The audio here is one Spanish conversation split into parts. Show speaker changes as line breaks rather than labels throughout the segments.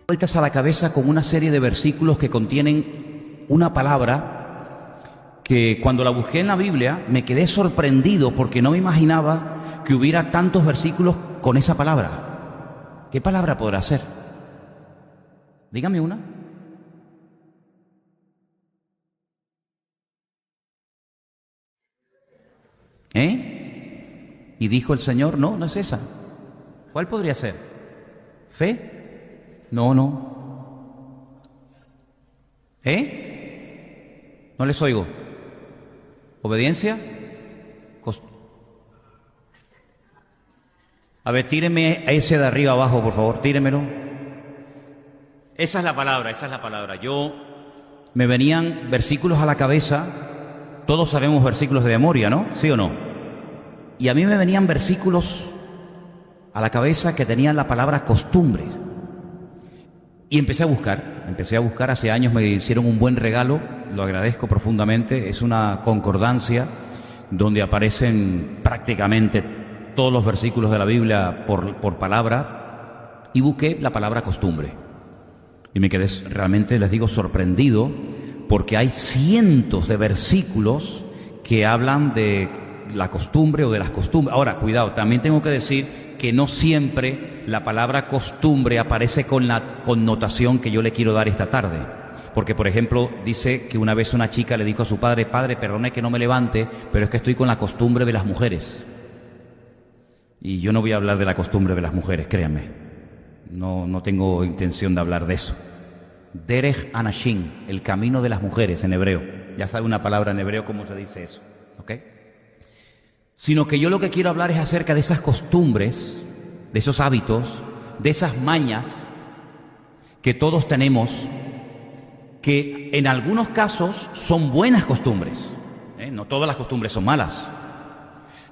vueltas a la cabeza con una serie de versículos que contienen una palabra que cuando la busqué en la Biblia me quedé sorprendido porque no me imaginaba que hubiera tantos versículos con esa palabra. ¿Qué palabra podrá ser? Dígame una. Y dijo el Señor, no es esa. ¿Cuál podría ser? ¿Fe? No. No les oigo. ¿Obediencia? A ver, tíreme a ese de arriba abajo, por favor, tíremelo. Esa es la palabra. Me venían versículos a la cabeza. Todos sabemos versículos de memoria, ¿no? ¿Sí o no? Y a mí me venían versículos a la cabeza que tenían la palabra costumbre. Y empecé a buscar, hace años me hicieron un buen regalo, lo agradezco profundamente, es una concordancia donde aparecen prácticamente todos los versículos de la Biblia por palabra, y busqué la palabra costumbre. Y me quedé realmente, les digo, sorprendido, porque hay cientos de versículos que hablan de la costumbre o de las costumbres. Ahora, cuidado, también tengo que decir que no siempre la palabra costumbre aparece con la connotación que yo le quiero dar esta tarde. Porque, por ejemplo, dice que una vez una chica le dijo a su padre, perdone que no me levante, pero es que estoy con la costumbre de las mujeres. Y yo no voy a hablar de la costumbre de las mujeres, créanme. No tengo intención de hablar de eso. Derech Anashim, el camino de las mujeres en hebreo. Ya sabe una palabra en hebreo cómo se dice eso, ¿ok? Sino que yo lo que quiero hablar es acerca de esas costumbres, de esos hábitos, de esas mañas que todos tenemos, que en algunos casos son buenas costumbres, no todas las costumbres son malas,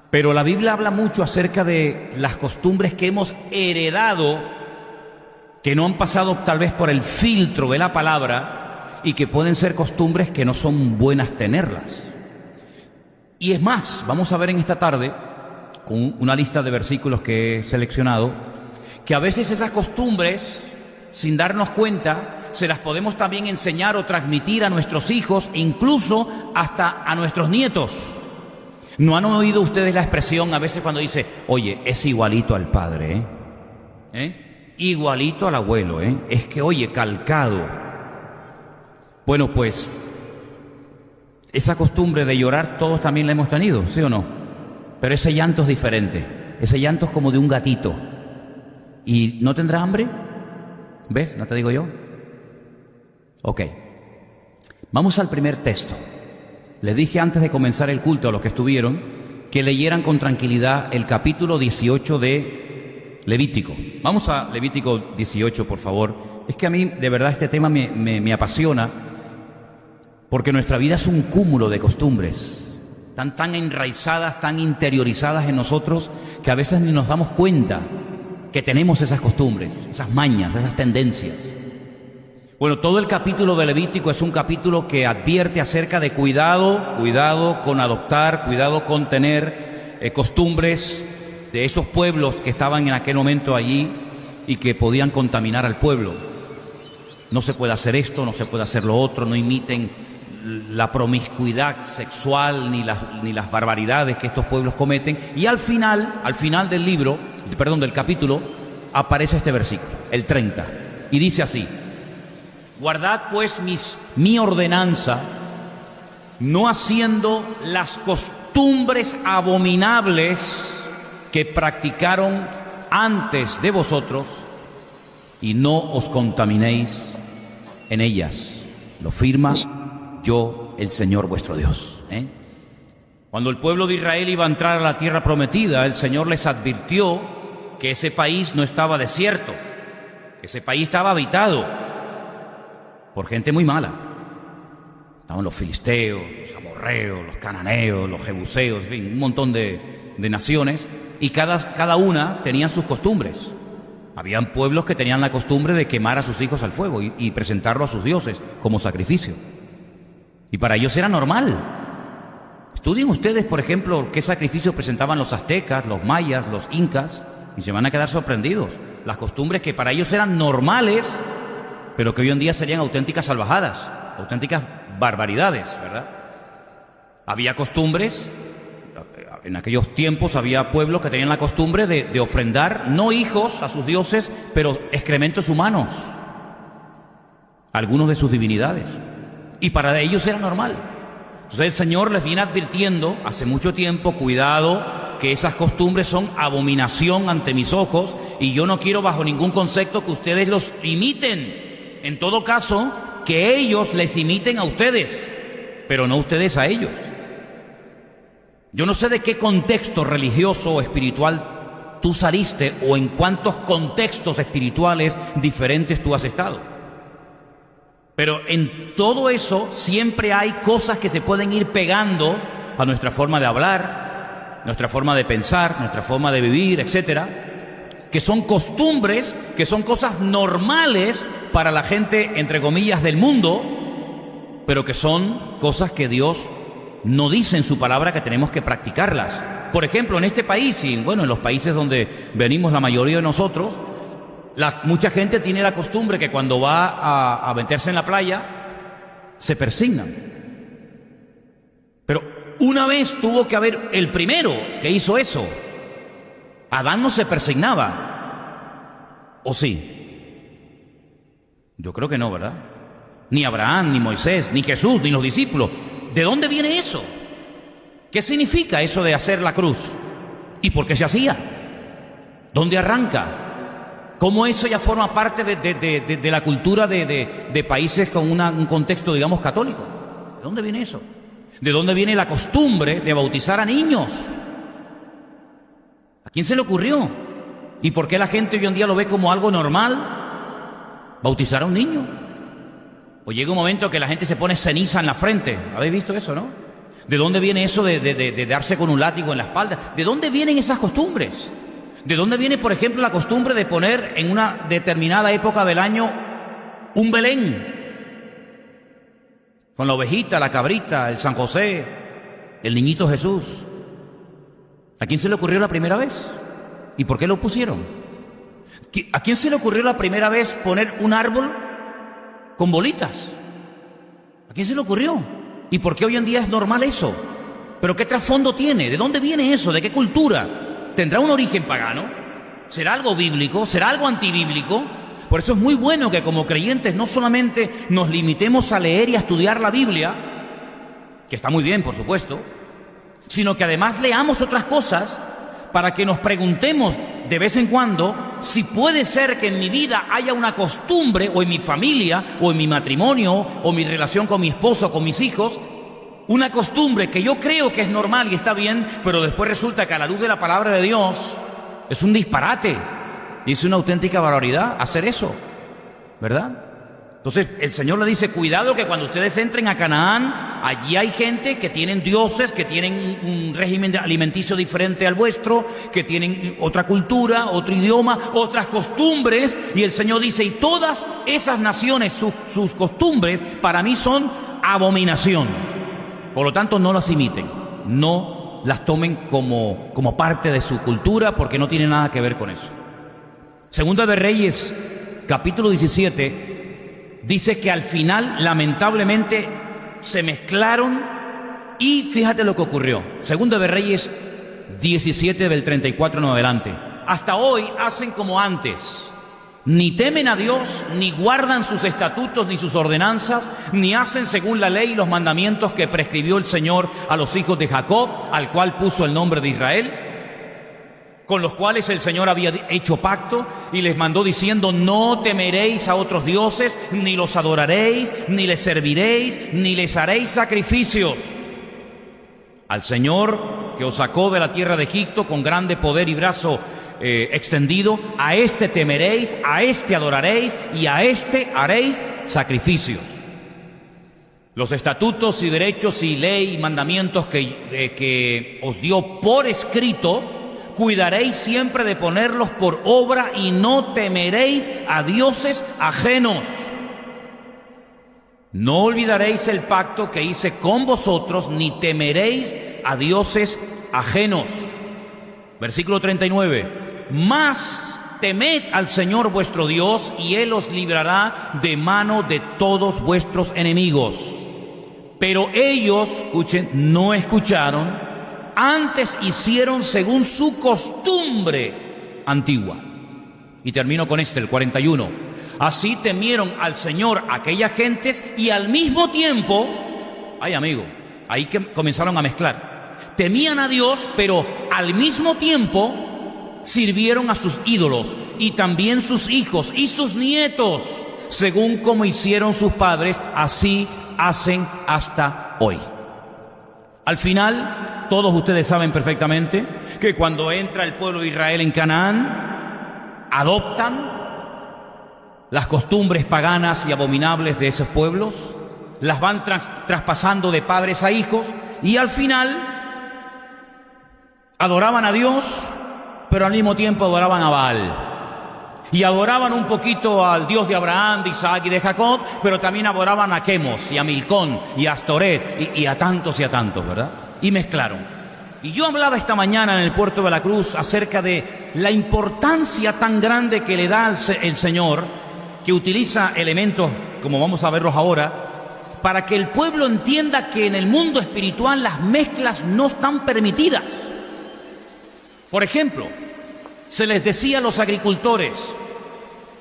pero la Biblia habla mucho acerca de las costumbres que hemos heredado, que no han pasado tal vez por el filtro de la palabra y que pueden ser costumbres que no son buenas tenerlas. Y es más, vamos a ver en esta tarde, con una lista de versículos que he seleccionado, que a veces esas costumbres, sin darnos cuenta, se las podemos también enseñar o transmitir a nuestros hijos, incluso hasta a nuestros nietos. ¿No han oído ustedes la expresión a veces cuando dice, oye, es igualito al padre, igualito al abuelo, es que, oye, calcado? Bueno, pues esa costumbre de llorar todos también la hemos tenido, ¿sí o no? Pero ese llanto es diferente. Ese llanto es como de un gatito. ¿Y no tendrá hambre? ¿Ves? ¿No te digo yo? Ok. Vamos al primer texto. Les dije antes de comenzar el culto a los que estuvieron que leyeran con tranquilidad el capítulo 18 de Levítico. Vamos a Levítico 18, por favor. Es que a mí, de verdad, este tema me apasiona, porque nuestra vida es un cúmulo de costumbres, tan enraizadas, tan interiorizadas en nosotros, que a veces ni nos damos cuenta que tenemos esas costumbres, esas mañas, esas tendencias. Bueno, todo el capítulo de Levítico es un capítulo que advierte acerca de cuidado con adoptar, cuidado con tener costumbres de esos pueblos que estaban en aquel momento allí y que podían contaminar al pueblo. No se puede hacer esto, no se puede hacer lo otro, no imiten la promiscuidad sexual ni las barbaridades que estos pueblos cometen. Y al final del capítulo, aparece este versículo, el 30, y dice así: guardad pues mi ordenanza, no haciendo las costumbres abominables que practicaron antes de vosotros, y no os contaminéis en ellas. Lo firma yo, el Señor vuestro Dios. Cuando el pueblo de Israel iba a entrar a la tierra prometida, el Señor les advirtió que ese país no estaba desierto, que ese país estaba habitado por gente muy mala. Estaban los filisteos, los amorreos, los cananeos, los jebuseos, en fin, un montón de naciones, y cada una tenía sus costumbres. Habían pueblos que tenían la costumbre de quemar a sus hijos al fuego y presentarlo a sus dioses como sacrificio. Y para ellos era normal. Estudien ustedes, por ejemplo, qué sacrificios presentaban los aztecas, los mayas, los incas, y se van a quedar sorprendidos. Las costumbres que para ellos eran normales, pero que hoy en día serían auténticas salvajadas, auténticas barbaridades, ¿verdad? Había costumbres, en aquellos tiempos había pueblos que tenían la costumbre de ofrendar, no hijos a sus dioses, pero excrementos humanos, algunos de sus divinidades, y para ellos era normal. Entonces el Señor les viene advirtiendo hace mucho tiempo: cuidado, que esas costumbres son abominación ante mis ojos, y yo no quiero bajo ningún concepto que ustedes los imiten. En todo caso, que ellos les imiten a ustedes, pero no ustedes a ellos. Yo no sé de qué contexto religioso o espiritual tú saliste, o en cuántos contextos espirituales diferentes tú has estado. Pero en todo eso siempre hay cosas que se pueden ir pegando a nuestra forma de hablar, nuestra forma de pensar, nuestra forma de vivir, etcétera, que son costumbres, que son cosas normales para la gente, entre comillas, del mundo, pero que son cosas que Dios no dice en su palabra que tenemos que practicarlas. Por ejemplo, en este país, y bueno, en los países donde venimos la mayoría de nosotros, mucha gente tiene la costumbre que cuando va a meterse en la playa, se persignan. Pero una vez tuvo que haber el primero que hizo eso. Adán no se persignaba. ¿O sí? Yo creo que no, ¿verdad? Ni Abraham, ni Moisés, ni Jesús, ni los discípulos. ¿De dónde viene eso? ¿Qué significa eso de hacer la cruz? ¿Y por qué se hacía? ¿Dónde arranca? ¿Cómo eso ya forma parte de la cultura de países con un contexto, digamos, católico? ¿De dónde viene eso? ¿De dónde viene la costumbre de bautizar a niños? ¿A quién se le ocurrió? ¿Y por qué la gente hoy en día lo ve como algo normal? ¿Bautizar a un niño? O llega un momento que la gente se pone ceniza en la frente. ¿Habéis visto eso, no? ¿De dónde viene eso de darse con un látigo en la espalda? ¿De dónde vienen esas costumbres? ¿De dónde viene, por ejemplo, la costumbre de poner en una determinada época del año un Belén? Con la ovejita, la cabrita, el San José, el niñito Jesús. ¿A quién se le ocurrió la primera vez? ¿Y por qué lo pusieron? ¿A quién se le ocurrió la primera vez poner un árbol con bolitas? ¿A quién se le ocurrió? ¿Y por qué hoy en día es normal eso? ¿Pero qué trasfondo tiene? ¿De dónde viene eso? ¿De qué cultura? ¿Tendrá un origen pagano? ¿Será algo bíblico? ¿Será algo antibíblico? Por eso es muy bueno que como creyentes no solamente nos limitemos a leer y a estudiar la Biblia, que está muy bien, por supuesto, sino que además leamos otras cosas para que nos preguntemos de vez en cuando si puede ser que en mi vida haya una costumbre, o en mi familia, o en mi matrimonio, o mi relación con mi esposo, con mis hijos, una costumbre que yo creo que es normal y está bien, pero después resulta que a la luz de la palabra de Dios es un disparate y es una auténtica barbaridad hacer eso, ¿verdad? Entonces el Señor le dice: cuidado, que cuando ustedes entren a Canaán, allí hay gente que tienen dioses, que tienen un régimen alimenticio diferente al vuestro, que tienen otra cultura, otro idioma, otras costumbres, y el Señor dice: y todas esas naciones, sus costumbres para mí son abominación. Por lo tanto, no las imiten, no las tomen como parte de su cultura, porque no tiene nada que ver con eso. Segunda de Reyes, capítulo 17, dice que al final, lamentablemente, se mezclaron, y fíjate lo que ocurrió. Segunda de Reyes 17, del 34 en adelante. Hasta hoy hacen como antes. Ni temen a Dios, ni guardan sus estatutos ni sus ordenanzas, ni hacen según la ley y los mandamientos que prescribió el Señor a los hijos de Jacob, al cual puso el nombre de Israel, con los cuales el Señor había hecho pacto y les mandó diciendo: no temeréis a otros dioses, ni los adoraréis, ni les serviréis, ni les haréis sacrificios. Al Señor que os sacó de la tierra de Egipto con grande poder y brazo extendido, a este temeréis, a este adoraréis y a este haréis sacrificios. Los estatutos y derechos y ley y mandamientos que os dio por escrito, cuidaréis siempre de ponerlos por obra, y no temeréis a dioses ajenos. No olvidaréis el pacto que hice con vosotros, ni temeréis a dioses ajenos. Versículo 39. Mas temed al Señor vuestro Dios, y Él os librará de mano de todos vuestros enemigos. Pero ellos, escuchen, no escucharon, antes hicieron según su costumbre antigua. Y termino con el 41. Así temieron al Señor aquellas gentes, y al mismo tiempo, ay amigo, ahí que comenzaron a mezclar. Temían a Dios, pero al mismo tiempo sirvieron a sus ídolos, y también sus hijos y sus nietos, según como hicieron sus padres, así hacen hasta hoy. Al final, todos ustedes saben perfectamente que cuando entra el pueblo de Israel en Canaán, adoptan las costumbres paganas y abominables de esos pueblos, las van traspasando de padres a hijos, y al final adoraban a Dios, pero al mismo tiempo adoraban a Baal. Y adoraban un poquito al Dios de Abraham, de Isaac y de Jacob, pero también adoraban a Quemos y a Milcón y a Astoret y a tantos, ¿verdad? Y mezclaron. Y yo hablaba esta mañana en el Puerto de la Cruz acerca de la importancia tan grande que le da el Señor, que utiliza elementos, como vamos a verlos ahora, para que el pueblo entienda que en el mundo espiritual las mezclas no están permitidas. Por ejemplo, se les decía a los agricultores,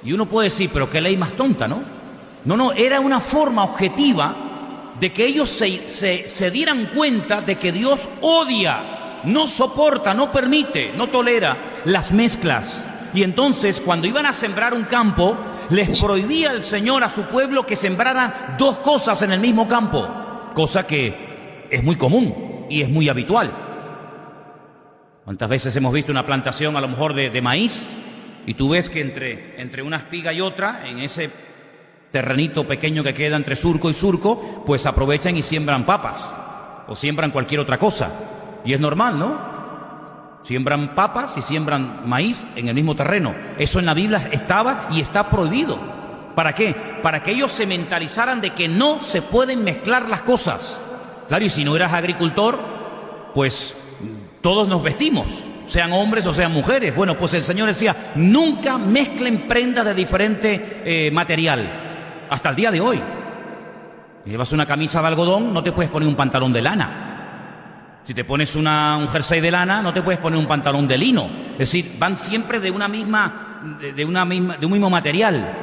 y uno puede decir, pero qué ley más tonta, ¿no? No, era una forma objetiva de que ellos se dieran cuenta de que Dios odia, no soporta, no permite, no tolera las mezclas. Y entonces, cuando iban a sembrar un campo, les prohibía el Señor a su pueblo que sembraran dos cosas en el mismo campo, cosa que es muy común y es muy habitual. ¿Cuántas veces hemos visto una plantación a lo mejor de maíz, y tú ves que entre una espiga y otra, en ese terrenito pequeño que queda entre surco y surco, pues aprovechan y siembran papas o siembran cualquier otra cosa? Y es normal, ¿no? Siembran papas y siembran maíz en el mismo terreno. Eso en la Biblia estaba y está prohibido. ¿Para qué? Para que ellos se mentalizaran de que no se pueden mezclar las cosas. Claro, y si no eras agricultor, pues todos nos vestimos, sean hombres o sean mujeres. Bueno, pues el Señor decía, nunca mezclen prendas de diferente material. Hasta el día de hoy. Si llevas una camisa de algodón, no te puedes poner un pantalón de lana. Si te pones un jersey de lana, no te puedes poner un pantalón de lino. Es decir, van siempre de un mismo material.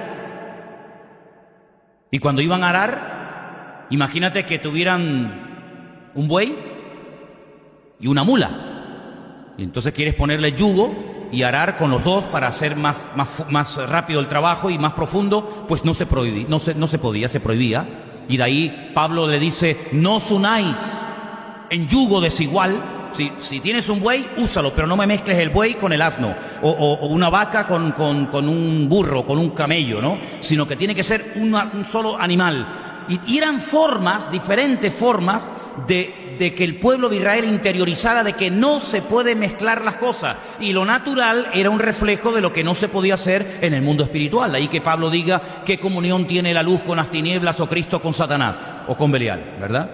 Y cuando iban a arar, imagínate que tuvieran un buey y una mula. Y entonces quieres ponerle yugo y arar con los dos para hacer más rápido el trabajo y más profundo, pues no se podía, se prohibía. Y de ahí Pablo le dice, no os unáis en yugo desigual. Si tienes un buey, úsalo, pero no me mezcles el buey con el asno, o una vaca con un burro, con un camello, ¿no? Sino que tiene que ser un solo animal. Y eran diferentes formas de que el pueblo de Israel interiorizara de que no se puede mezclar las cosas. Y lo natural era un reflejo de lo que no se podía hacer en el mundo espiritual. De ahí que Pablo diga, ¿qué comunión tiene la luz con las tinieblas, o Cristo con Satanás o con Belial? ¿Verdad?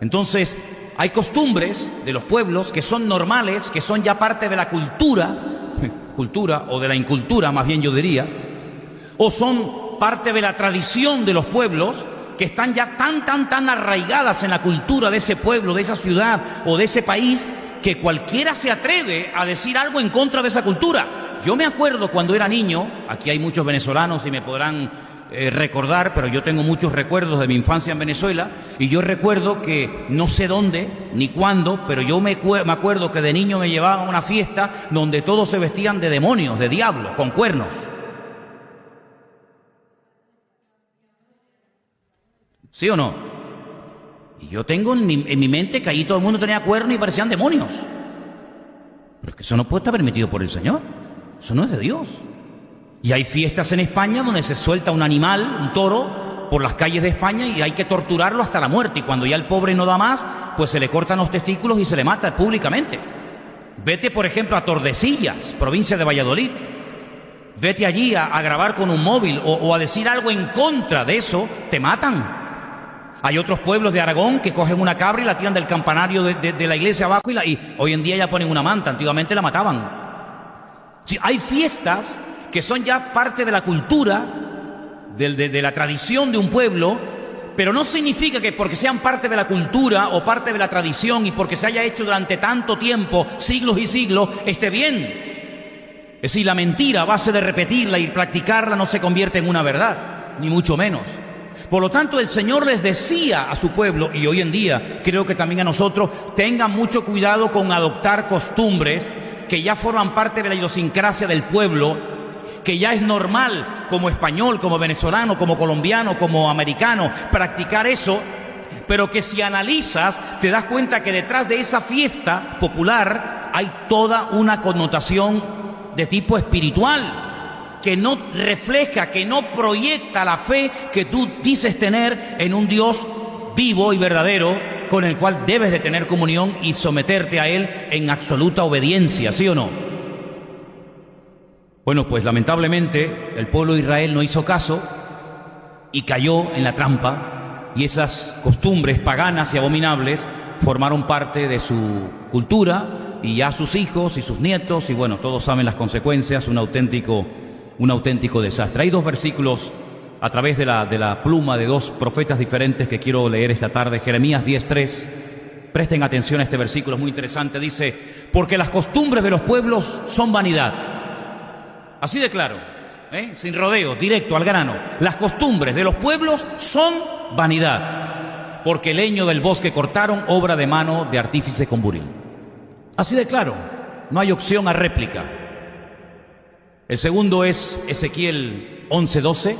Entonces, hay costumbres de los pueblos que son normales, que son ya parte de la cultura o de la incultura, más bien yo diría, o son parte de la tradición de los pueblos, que están ya tan arraigadas en la cultura de ese pueblo, de esa ciudad o de ese país, que cualquiera se atreve a decir algo en contra de esa cultura. Yo me acuerdo cuando era niño, aquí hay muchos venezolanos y me podrán recordar, pero yo tengo muchos recuerdos de mi infancia en Venezuela, y yo recuerdo que no sé dónde ni cuándo, pero yo me acuerdo que de niño me llevaban a una fiesta donde todos se vestían de demonios, de diablos, con cuernos. ¿Sí o no? Y yo tengo en mi mente que allí todo el mundo tenía cuernos y parecían demonios. Pero es que eso no puede estar permitido por el Señor. Eso no es de Dios. Y hay fiestas en España donde se suelta un animal, un toro, por las calles de España, y hay que torturarlo hasta la muerte. Y cuando ya el pobre no da más, pues se le cortan los testículos y se le mata públicamente. Vete, por ejemplo, a Tordesillas, provincia de Valladolid. Vete allí a grabar con un móvil o a decir algo en contra de eso, te matan. Hay otros pueblos de Aragón que cogen una cabra y la tiran del campanario de la iglesia abajo, y hoy en día ya ponen una manta. Antiguamente la mataban. Sí, hay fiestas que son ya parte de la cultura, de la tradición de un pueblo, pero no significa que porque sean parte de la cultura o parte de la tradición y porque se haya hecho durante tanto tiempo, siglos y siglos, esté bien. Es decir, la mentira a base de repetirla y practicarla no se convierte en una verdad, ni mucho menos. Por lo tanto, el Señor les decía a su pueblo, y hoy en día creo que también a nosotros, tengan mucho cuidado con adoptar costumbres que ya forman parte de la idiosincrasia del pueblo, que ya es normal como español, como venezolano, como colombiano, como americano, practicar eso, pero que si analizas te das cuenta que detrás de esa fiesta popular hay toda una connotación de tipo espiritual, que no refleja, que no proyecta la fe que tú dices tener en un Dios vivo y verdadero, con el cual debes de tener comunión y someterte a Él en absoluta obediencia, ¿sí o no? Bueno, pues lamentablemente el pueblo de Israel no hizo caso y cayó en la trampa, y esas costumbres paganas y abominables formaron parte de su cultura, y ya sus hijos y sus nietos, y bueno, todos saben las consecuencias, un auténtico desastre. Hay dos versículos a través de la pluma de dos profetas diferentes que quiero leer esta tarde. Jeremías 10:3. Presten atención a este versículo, es muy interesante. Dice: porque las costumbres de los pueblos son vanidad. Así de claro, sin rodeo, directo al grano. Las costumbres de los pueblos son vanidad, porque el leño del bosque cortaron, obra de mano de artífice con buril. Así de claro, no hay opción a réplica. El segundo es Ezequiel 11:12,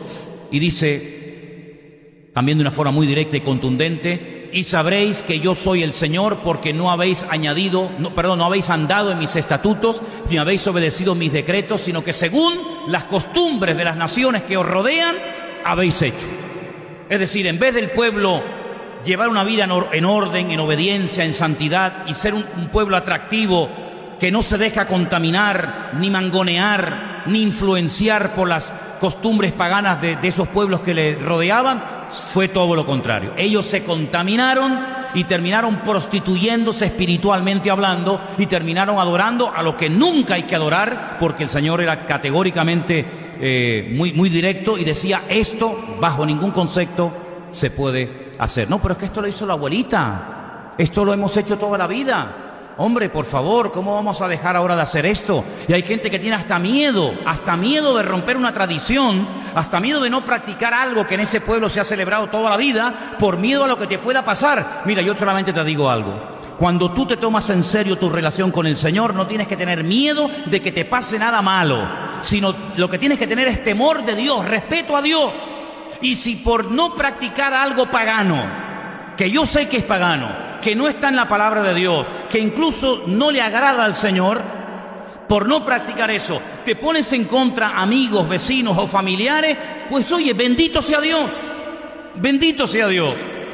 y dice también de una forma muy directa y contundente: y sabréis que yo soy el Señor, porque no habéis andado en mis estatutos, ni habéis obedecido mis decretos, sino que según las costumbres de las naciones que os rodean, habéis hecho. Es decir, en vez del pueblo llevar una vida en orden, en obediencia, en santidad, y ser un pueblo atractivo que no se deja contaminar, ni mangonear, ni influenciar por las costumbres paganas de esos pueblos que le rodeaban, fue todo lo contrario. Ellos se contaminaron y terminaron prostituyéndose espiritualmente hablando, y terminaron adorando a lo que nunca hay que adorar, porque el Señor era categóricamente muy directo y decía: esto bajo ningún concepto se puede hacer. No, pero es que esto lo hizo la abuelita, esto lo hemos hecho toda la vida. Hombre, por favor, ¿cómo vamos a dejar ahora de hacer esto? Y hay gente que tiene hasta miedo de romper una tradición, hasta miedo de no practicar algo que en ese pueblo se ha celebrado toda la vida, por miedo a lo que te pueda pasar. Mira, yo solamente te digo algo: cuando tú te tomas en serio tu relación con el Señor, no tienes que tener miedo de que te pase nada malo, sino lo que tienes que tener es temor de Dios, respeto a Dios. Y si por no practicar algo pagano, que yo sé que es pagano, que no está en la palabra de Dios, que incluso no le agrada al Señor, por no practicar eso, te pones en contra amigos, vecinos o familiares, pues oye, bendito sea Dios,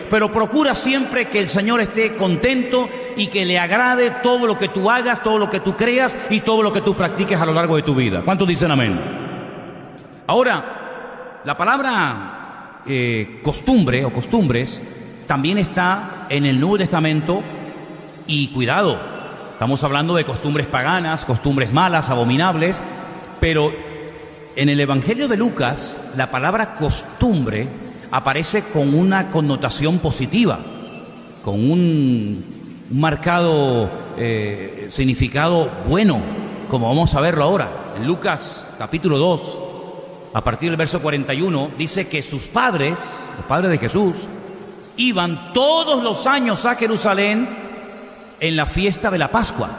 pero procura siempre que el Señor esté contento y que le agrade todo lo que tú hagas, todo lo que tú creas y todo lo que tú practiques a lo largo de tu vida. ¿Cuántos dicen amén? Ahora, la palabra costumbre o costumbres también está en el Nuevo Testamento, y cuidado, estamos hablando de costumbres paganas, costumbres malas, abominables, pero en el Evangelio de Lucas la palabra costumbre aparece con una connotación positiva, con un marcado significado bueno, como vamos a verlo ahora. En Lucas capítulo 2, a partir del verso 41, dice que sus padres, los padres de Jesús, iban todos los años a Jerusalén en la fiesta de la Pascua.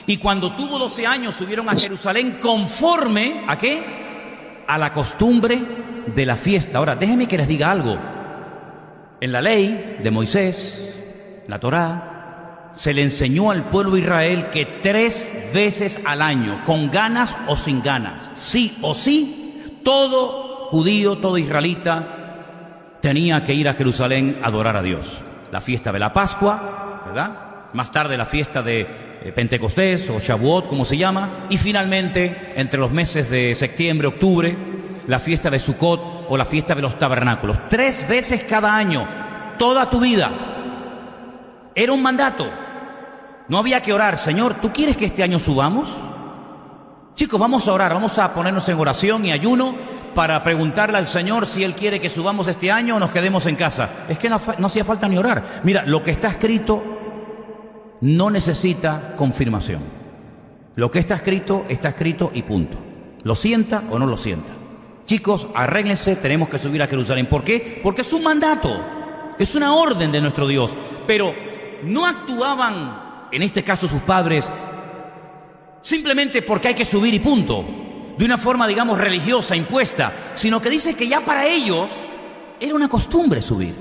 Y cuando tuvo 12 años subieron a Jerusalén conforme ¿a qué? A la costumbre de la fiesta. Ahora, déjenme que les diga algo. En la ley de Moisés, la Torá, se le enseñó al pueblo de Israel que 3 veces al año, con ganas o sin ganas, sí o sí, todo judío, todo israelita tenía que ir a Jerusalén a adorar a Dios. La fiesta de la Pascua, ¿verdad? Más tarde la fiesta de Pentecostés o Shavuot, como se llama, y finalmente, entre los meses de septiembre, octubre, la fiesta de Sukkot o la fiesta de los tabernáculos. 3 veces cada año, toda tu vida. Era un mandato. No había que orar: Señor, ¿tú quieres que este año subamos? Chicos, vamos a orar, vamos a ponernos en oración y ayuno para preguntarle al Señor si Él quiere que subamos este año o nos quedemos en casa. Es que no hacía falta ni orar. Mira, lo que está escrito no necesita confirmación. Lo que está escrito y punto. Lo sienta o no lo sienta. Chicos, arréglense, tenemos que subir a Jerusalén. ¿Por qué? Porque es un mandato, es una orden de nuestro Dios. Pero no actuaban, en este caso sus padres, simplemente porque hay que subir y punto, de una forma, digamos, religiosa, impuesta, sino que dice que ya para ellos era una costumbre subir.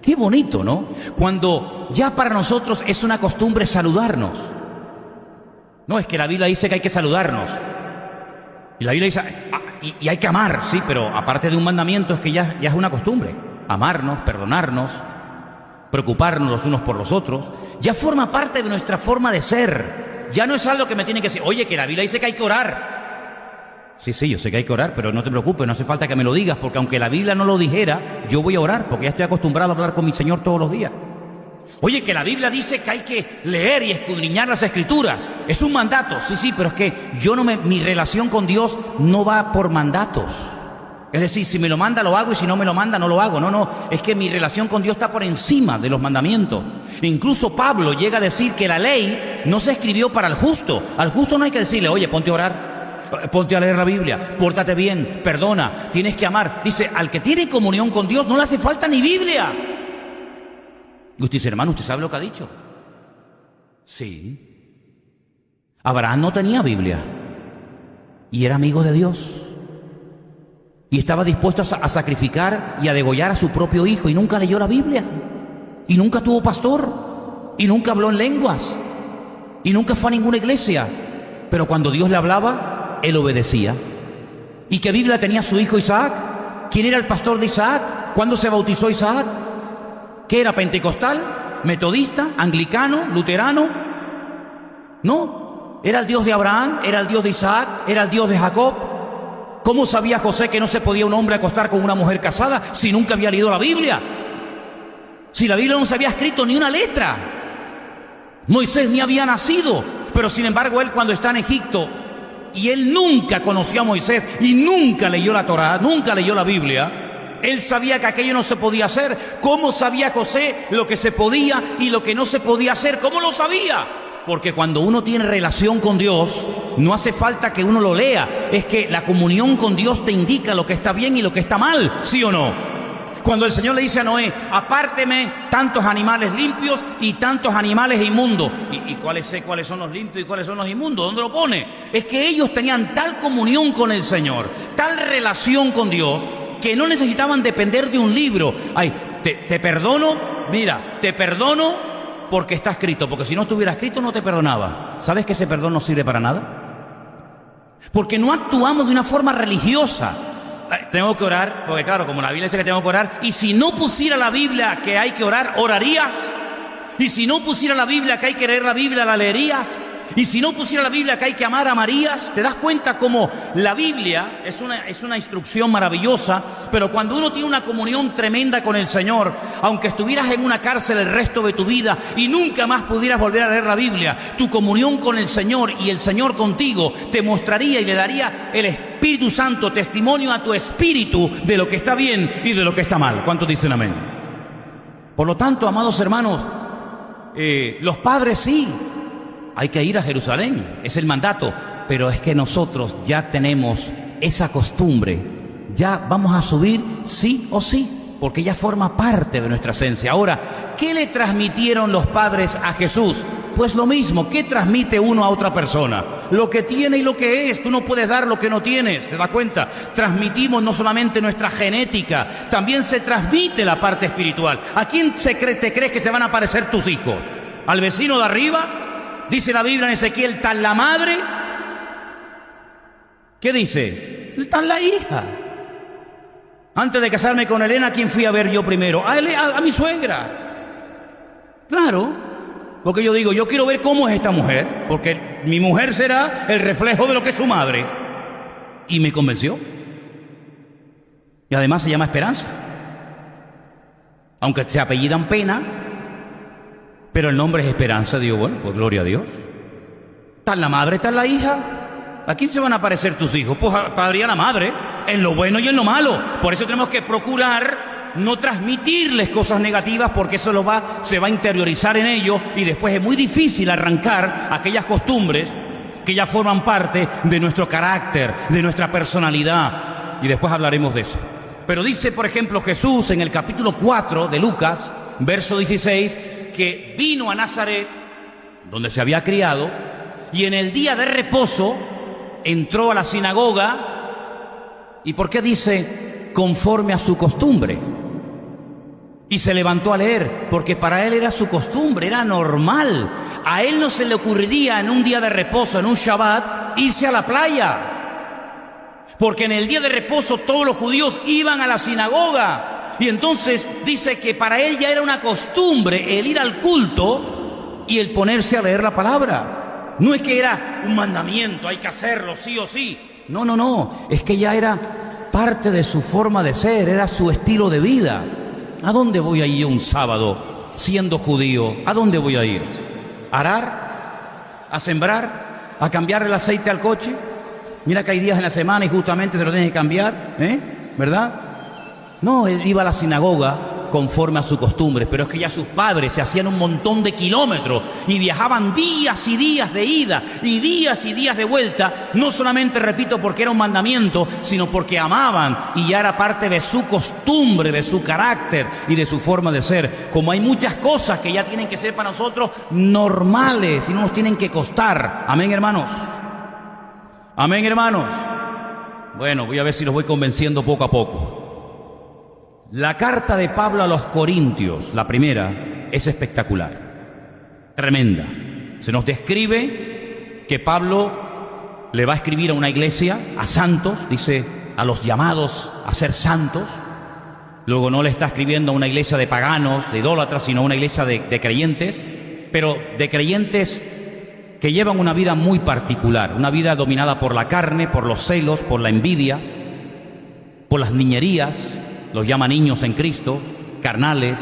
Qué bonito, ¿no? Cuando ya para nosotros es una costumbre saludarnos. No, es que la Biblia dice que hay que saludarnos. Y la Biblia dice, y hay que amar, sí, pero aparte de un mandamiento es que ya es una costumbre. Amarnos, perdonarnos, preocuparnos los unos por los otros, ya forma parte de nuestra forma de ser. Ya no es algo que me tiene que decir, oye, que la Biblia dice que hay que orar. Sí, yo sé que hay que orar, pero no te preocupes, no hace falta que me lo digas, porque aunque la Biblia no lo dijera, yo voy a orar, porque ya estoy acostumbrado a hablar con mi Señor todos los días. Oye, que la Biblia dice que hay que leer y escudriñar las Escrituras. Es un mandato, sí, pero es que mi relación con Dios no va por mandatos. Es decir, si me lo manda lo hago y si no me lo manda no lo hago. No, es que mi relación con Dios está por encima de los mandamientos. Incluso Pablo llega a decir que la ley no se escribió para el justo. Al justo no hay que decirle, oye, ponte a orar, ponte a leer la Biblia, pórtate bien, perdona, tienes que amar. Dice, al que tiene comunión con Dios no le hace falta ni Biblia. Y usted dice, hermano, ¿usted sabe lo que ha dicho? Sí. Abraham no tenía Biblia y era amigo de Dios. Y estaba dispuesto a sacrificar y a degollar a su propio hijo y nunca leyó la Biblia. Y nunca tuvo pastor. Y nunca habló en lenguas. Y nunca fue a ninguna iglesia. Pero cuando Dios le hablaba, él obedecía. ¿Y qué Biblia tenía su hijo Isaac? ¿Quién era el pastor de Isaac? ¿Cuándo se bautizó Isaac? ¿Qué era? ¿Pentecostal? ¿Metodista? ¿Anglicano? ¿Luterano? No. Era el Dios de Abraham, era el Dios de Isaac, era el Dios de Jacob. ¿Cómo sabía José que no se podía un hombre acostar con una mujer casada si nunca había leído la Biblia? Si la Biblia no se había escrito ni una letra. Moisés ni había nacido, pero sin embargo él cuando está en Egipto y él nunca conoció a Moisés y nunca leyó la Torá, nunca leyó la Biblia, él sabía que aquello no se podía hacer. ¿Cómo sabía José lo que se podía y lo que no se podía hacer? ¿Cómo lo sabía? Porque cuando uno tiene relación con Dios, no hace falta que uno lo lea. Es que la comunión con Dios te indica lo que está bien y lo que está mal, ¿sí o no? Cuando el Señor le dice a Noé, apárteme tantos animales limpios y tantos animales inmundos. ¿Y cuáles son los limpios y cuáles son los inmundos? ¿Dónde lo pone? Es que ellos tenían tal comunión con el Señor, tal relación con Dios, que no necesitaban depender de un libro. Ay, te perdono, mira, te perdono porque está escrito, porque si no estuviera escrito no te perdonaba. ¿Sabes que ese perdón no sirve para nada? Porque no actuamos de una forma religiosa. Tengo que orar, porque claro, como la Biblia dice que tengo que orar, y si no pusiera la Biblia que hay que orar, ¿orarías? Y si no pusiera la Biblia que hay que leer la Biblia, ¿la leerías? Y si no pusiera la Biblia que hay que amar, ¿amarías? ¿Te das cuenta cómo la Biblia es una instrucción maravillosa? Pero cuando uno tiene una comunión tremenda con el Señor, aunque estuvieras en una cárcel el resto de tu vida y nunca más pudieras volver a leer la Biblia, tu comunión con el Señor y el Señor contigo te mostraría y le daría el Espíritu Santo testimonio a tu espíritu de lo que está bien y de lo que está mal. ¿Cuántos dicen amén? Por lo tanto, amados hermanos, los padres sí, hay que ir a Jerusalén, es el mandato, pero es que nosotros ya tenemos esa costumbre, ya vamos a subir sí o sí, porque ya forma parte de nuestra esencia. Ahora, ¿qué le transmitieron los padres a Jesús? Pues lo mismo, ¿qué transmite uno a otra persona? Lo que tiene y lo que es. Tú no puedes dar lo que no tienes, ¿te das cuenta? Transmitimos no solamente nuestra genética, también se transmite la parte espiritual. ¿A quién te crees que se van a parecer tus hijos? ¿Al vecino de arriba? Dice la Biblia en Ezequiel, tal la madre. ¿Qué dice? Tal la hija. Antes de casarme con Elena, ¿quién fui a ver yo primero? A mi suegra. Claro, porque yo digo, yo quiero ver cómo es esta mujer, porque mi mujer será el reflejo de lo que es su madre. Y me convenció. Y además se llama Esperanza. Aunque se apellidan Pena, pero el nombre es Esperanza. Digo, bueno, pues gloria a Dios. Tal la madre, tal la hija. ¿A quién se van a parecer tus hijos? Pues a padre y a la madre, en lo bueno y en lo malo. Por eso tenemos que procurar no transmitirles cosas negativas, porque eso se va a interiorizar en ellos, y después es muy difícil arrancar aquellas costumbres que ya forman parte de nuestro carácter, de nuestra personalidad. Y después hablaremos de eso. Pero dice, por ejemplo, Jesús en el capítulo 4 de Lucas, verso 16, que vino a Nazaret, donde se había criado, y en el día de reposo entró a la sinagoga. ¿Y por qué dice conforme a su costumbre? Y se levantó a leer, porque para él era su costumbre, era normal. A él no se le ocurriría en un día de reposo, en un Shabbat, irse a la playa. Porque en el día de reposo todos los judíos iban a la sinagoga. Y entonces dice que para él ya era una costumbre el ir al culto y el ponerse a leer la palabra. No es que era un mandamiento, hay que hacerlo sí o sí. No, no, no. Es que ya era parte de su forma de ser, era su estilo de vida. ¿A dónde voy a ir un sábado siendo judío? ¿A dónde voy a ir? ¿A arar? ¿A sembrar? ¿A cambiar el aceite al coche? Mira que hay días en la semana y justamente se lo tienen que cambiar, ¿verdad? No, él iba a la sinagoga conforme a su costumbre, pero es que ya sus padres se hacían un montón de kilómetros y viajaban días y días de ida y días de vuelta, no solamente, repito, porque era un mandamiento, sino porque amaban y ya era parte de su costumbre, de su carácter y de su forma de ser. Como hay muchas cosas que ya tienen que ser para nosotros normales y no nos tienen que costar. Amén, hermanos. Amén, hermanos. Bueno, voy a ver si los voy convenciendo poco a poco. La carta de Pablo a los Corintios, la primera, es espectacular, tremenda. Se nos describe que Pablo le va a escribir a una iglesia, a santos, dice, a los llamados a ser santos. Luego no le está escribiendo a una iglesia de paganos, de idólatras, sino a una iglesia de creyentes, pero de creyentes que llevan una vida muy particular, una vida dominada por la carne, por los celos, por la envidia, por las niñerías. Los llama niños en Cristo, carnales,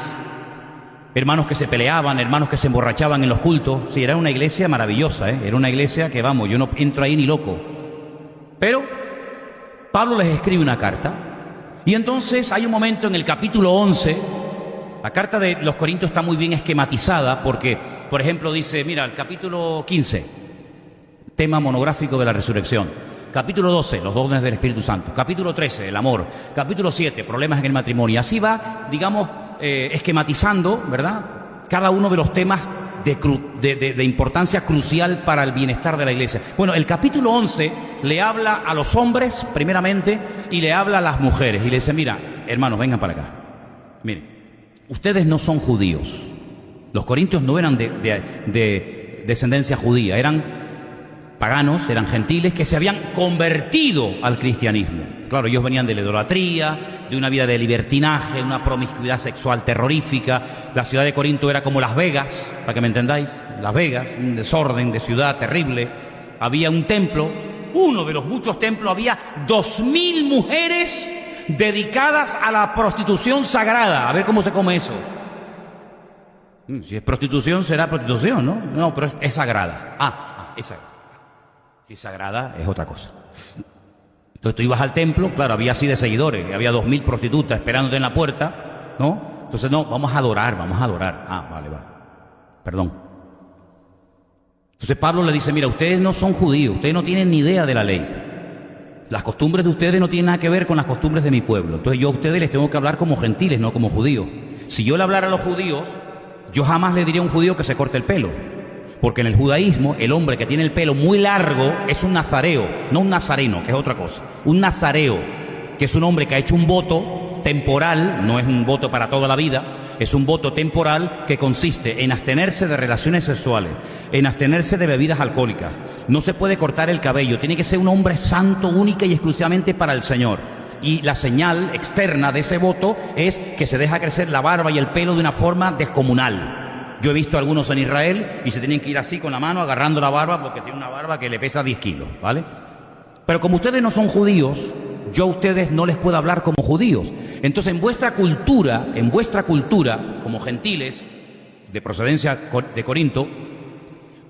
hermanos que se peleaban, hermanos que se emborrachaban en los cultos. Sí, era una iglesia maravillosa, era una iglesia que, vamos, yo no entro ahí ni loco. Pero Pablo les escribe una carta, y entonces hay un momento en el capítulo 11, la carta de los Corintios está muy bien esquematizada, porque, por ejemplo, dice, mira, el capítulo 15, tema monográfico de la resurrección. Capítulo 12, los dones del Espíritu Santo. Capítulo 13, el amor. Capítulo 7, problemas en el matrimonio. Así va, digamos, esquematizando, ¿verdad?, cada uno de los temas de importancia crucial para el bienestar de la iglesia. Bueno, el capítulo 11 le habla a los hombres, primeramente, y le habla a las mujeres. Y le dice, mira, hermanos, vengan para acá. Miren, ustedes no son judíos. Los corintios no eran de descendencia judía, eran paganos, eran gentiles que se habían convertido al cristianismo. Claro, ellos venían de la idolatría, de una vida de libertinaje, una promiscuidad sexual terrorífica. La ciudad de Corinto era como Las Vegas, para que me entendáis, Las Vegas, un desorden de ciudad terrible. Había un templo, uno de los muchos templos, había 2000 mujeres dedicadas a la prostitución sagrada. A ver cómo se come eso. Si es prostitución, será prostitución, ¿no? No, pero es sagrada. Es sagrada. Si es sagrada, es otra cosa. Entonces tú ibas al templo, claro, había así de seguidores, había 2000 prostitutas esperándote en la puerta, ¿no? Entonces, no, vamos a adorar. Vale. Perdón. Entonces Pablo le dice, mira, ustedes no son judíos, ustedes no tienen ni idea de la ley. Las costumbres de ustedes no tienen nada que ver con las costumbres de mi pueblo. Entonces yo a ustedes les tengo que hablar como gentiles, no como judíos. Si yo le hablara a los judíos, yo jamás le diría a un judío que se corte el pelo. Porque en el judaísmo, el hombre que tiene el pelo muy largo es un nazareo, no un nazareno, que es otra cosa. Un nazareo, que es un hombre que ha hecho un voto temporal, no es un voto para toda la vida, es un voto temporal que consiste en abstenerse de relaciones sexuales, en abstenerse de bebidas alcohólicas. No se puede cortar el cabello, tiene que ser un hombre santo, única y exclusivamente para el Señor. Y la señal externa de ese voto es que se deja crecer la barba y el pelo de una forma descomunal. Yo he visto a algunos en Israel y se tienen que ir así con la mano agarrando la barba porque tiene una barba que le pesa 10 kilos, ¿vale? Pero como ustedes no son judíos, yo a ustedes no les puedo hablar como judíos. Entonces en vuestra cultura, como gentiles de procedencia de Corinto,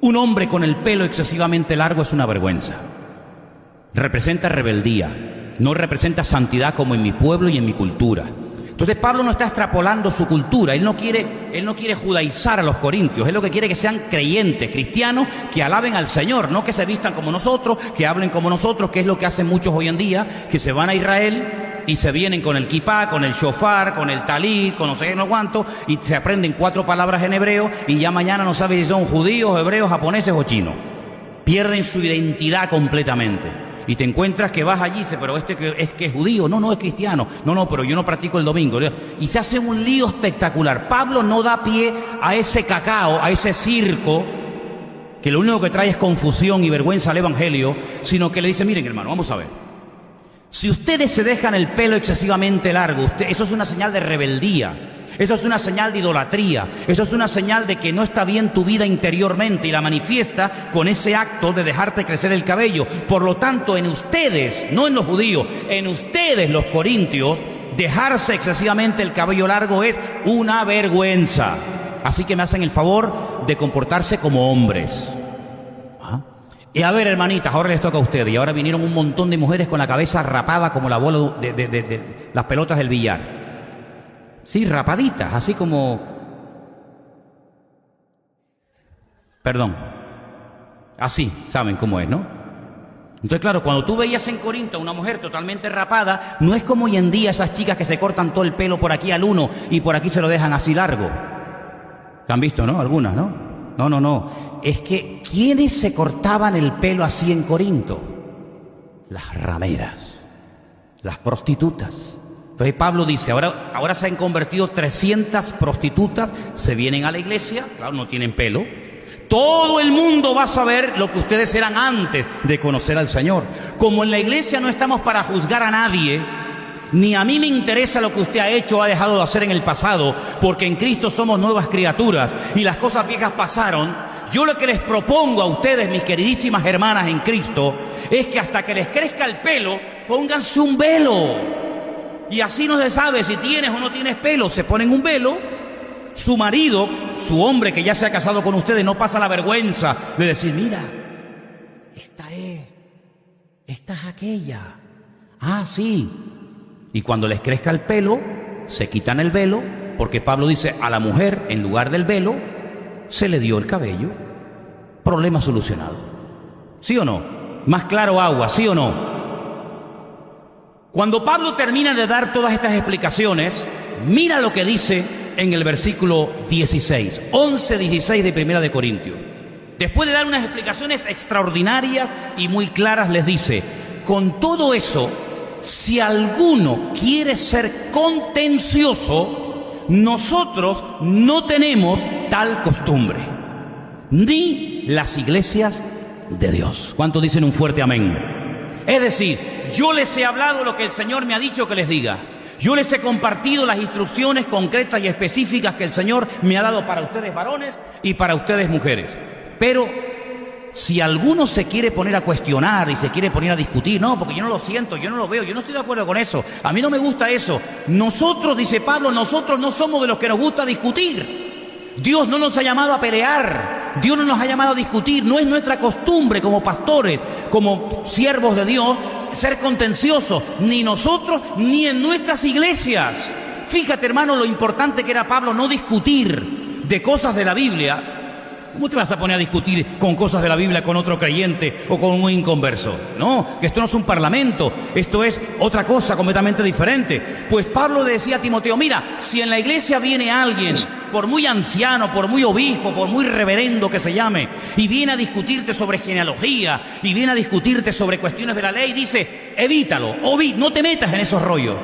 un hombre con el pelo excesivamente largo es una vergüenza. representa rebeldía, no representa santidad como en mi pueblo y en mi cultura. Entonces Pablo no está extrapolando su cultura, él no quiere judaizar a los corintios, él lo que quiere es que sean creyentes, cristianos, que alaben al Señor, no que se vistan como nosotros, que hablen como nosotros, que es lo que hacen muchos hoy en día, que se van a Israel y se vienen con el kipá, con el shofar, con el talit, con no sé no cuánto, y se aprenden 4 palabras en hebreo y ya mañana no saben si son judíos, hebreos, japoneses o chinos. Pierden su identidad completamente. Y te encuentras que vas allí y dices, pero es que es judío, no, es cristiano, no, pero yo no practico el domingo. Y se hace un lío espectacular. Pablo no da pie a ese cacao, a ese circo, que lo único que trae es confusión y vergüenza al evangelio, sino que le dice, miren hermano, vamos a ver. Si ustedes se dejan el pelo excesivamente largo, eso es una señal de rebeldía. Eso es una señal de idolatría, eso es una señal de que no está bien tu vida interiormente y la manifiesta con ese acto de dejarte crecer el cabello. Por lo tanto, en ustedes, no en los judíos, en ustedes los corintios, dejarse excesivamente el cabello largo es una vergüenza. Así que me hacen el favor de comportarse como hombres. ¿Ah? Y a ver, hermanitas, ahora les toca a ustedes. Y ahora vinieron un montón de mujeres con la cabeza rapada como la bola de las pelotas del billar. Sí, rapaditas, así como... Perdón. Así, saben cómo es, ¿no? Entonces, claro, cuando tú veías en Corinto a una mujer totalmente rapada, no es como hoy en día esas chicas que se cortan todo el pelo por aquí al uno y por aquí se lo dejan así largo. ¿Han visto, no? Algunas, ¿no? No. Es que, ¿quiénes se cortaban el pelo así en Corinto? Las rameras, las prostitutas. Entonces Pablo dice, ahora se han convertido 300 prostitutas, se vienen a la iglesia, claro, no tienen pelo. Todo el mundo va a saber lo que ustedes eran antes de conocer al Señor. Como en la iglesia no estamos para juzgar a nadie, ni a mí me interesa lo que usted ha hecho o ha dejado de hacer en el pasado, porque en Cristo somos nuevas criaturas y las cosas viejas pasaron. Yo lo que les propongo a ustedes, mis queridísimas hermanas en Cristo, es que hasta que les crezca el pelo, pónganse un velo. Y así no se sabe si tienes o no tienes pelo. Se ponen un velo. Su marido, su hombre que ya se ha casado con ustedes, no pasa la vergüenza de decir, mira, esta es aquella. Ah, sí. Y cuando les crezca el pelo, se quitan el velo, porque Pablo dice, a la mujer, en lugar del velo, se le dio el cabello. Problema solucionado. ¿Sí o no? Más claro agua, ¿sí o no? Cuando Pablo termina de dar todas estas explicaciones, mira lo que dice en el versículo 16, 11-16 de Primera de Corintios. Después de dar unas explicaciones extraordinarias y muy claras, les dice, con todo eso, si alguno quiere ser contencioso, nosotros no tenemos tal costumbre, ni las iglesias de Dios. ¿Cuántos dicen un fuerte amén? Es decir, yo les he hablado lo que el Señor me ha dicho que les diga. Yo les he compartido las instrucciones concretas y específicas que el Señor me ha dado para ustedes varones y para ustedes mujeres. Pero si alguno se quiere poner a cuestionar y se quiere poner a discutir, no, porque yo no lo siento, yo no lo veo, yo no estoy de acuerdo con eso, a mí no me gusta eso. Nosotros, dice Pablo, nosotros no somos de los que nos gusta discutir. Dios no nos ha llamado a pelear. Dios no nos ha llamado a discutir, no es nuestra costumbre como pastores, como siervos de Dios, ser contenciosos, ni nosotros ni en nuestras iglesias. Fíjate, hermano, lo importante que era Pablo no discutir de cosas de la Biblia. ¿Cómo te vas a poner a discutir con cosas de la Biblia con otro creyente o con un inconverso? No, que esto no es un parlamento, esto es otra cosa completamente diferente. Pues Pablo le decía a Timoteo, mira, si en la iglesia viene alguien, por muy anciano, por muy obispo, por muy reverendo que se llame, y viene a discutirte sobre genealogía, y viene a discutirte sobre cuestiones de la ley, dice, evítalo, no te metas en esos rollos.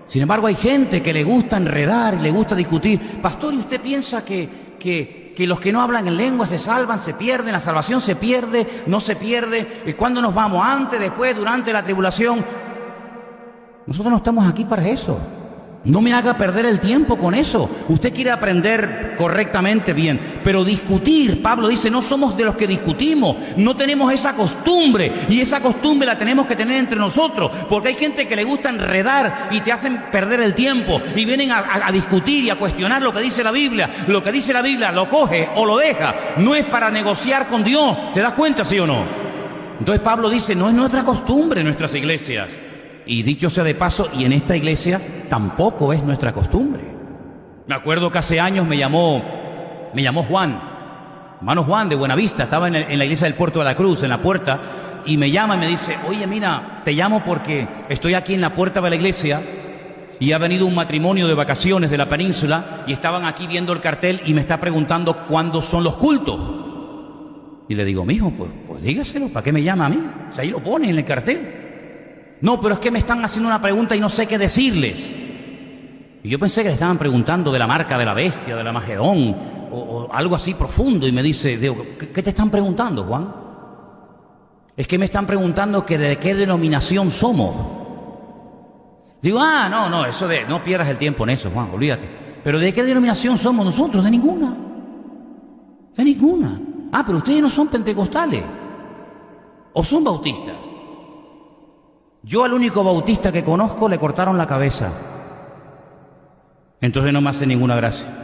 Sin embargo, hay gente que le gusta enredar, le gusta discutir. Pastor, ¿y usted piensa que los que no hablan en lengua se salvan, se pierden, la salvación se pierde, no se pierde? ¿Cuándo nos vamos? ¿Antes, después, durante la tribulación? Nosotros no estamos aquí para eso. No me haga perder el tiempo con eso. Usted quiere aprender correctamente, bien, pero discutir, Pablo dice, no somos de los que discutimos, no tenemos esa costumbre, y esa costumbre la tenemos que tener entre nosotros, porque hay gente que le gusta enredar y te hacen perder el tiempo, y vienen a discutir y a cuestionar lo que dice la Biblia. Lo que dice la Biblia lo coge o lo deja, no es para negociar con Dios. ¿Te das cuenta, sí o no? Entonces Pablo dice, no es nuestra costumbre en nuestras iglesias. Y dicho sea de paso, y en esta iglesia tampoco es nuestra costumbre. Me acuerdo que hace años me llamó Juan, hermano Juan de Buenavista, estaba en la iglesia del Puerto de la Cruz, en la puerta, y me llama y me dice, oye, mira, te llamo porque estoy aquí en la puerta de la iglesia y ha venido un matrimonio de vacaciones de la península y estaban aquí viendo el cartel y me está preguntando cuándo son los cultos. Y le digo, mijo, pues dígaselo, ¿para qué me llama a mí? O sea, ahí lo pone en el cartel. No, pero es que me están haciendo una pregunta y no sé qué decirles. Y yo pensé que le estaban preguntando de la marca de la bestia, de la Magedón, o algo así profundo. Y me dice, digo, ¿qué te están preguntando, Juan? Es que me están preguntando que de qué denominación somos. Digo, no, eso de, no pierdas el tiempo en eso, Juan, olvídate. Pero ¿de qué denominación somos nosotros? De ninguna. De ninguna. Pero ustedes no son pentecostales. ¿O son bautistas? Yo al único bautista que conozco le cortaron la cabeza. Entonces no me hace ninguna gracia.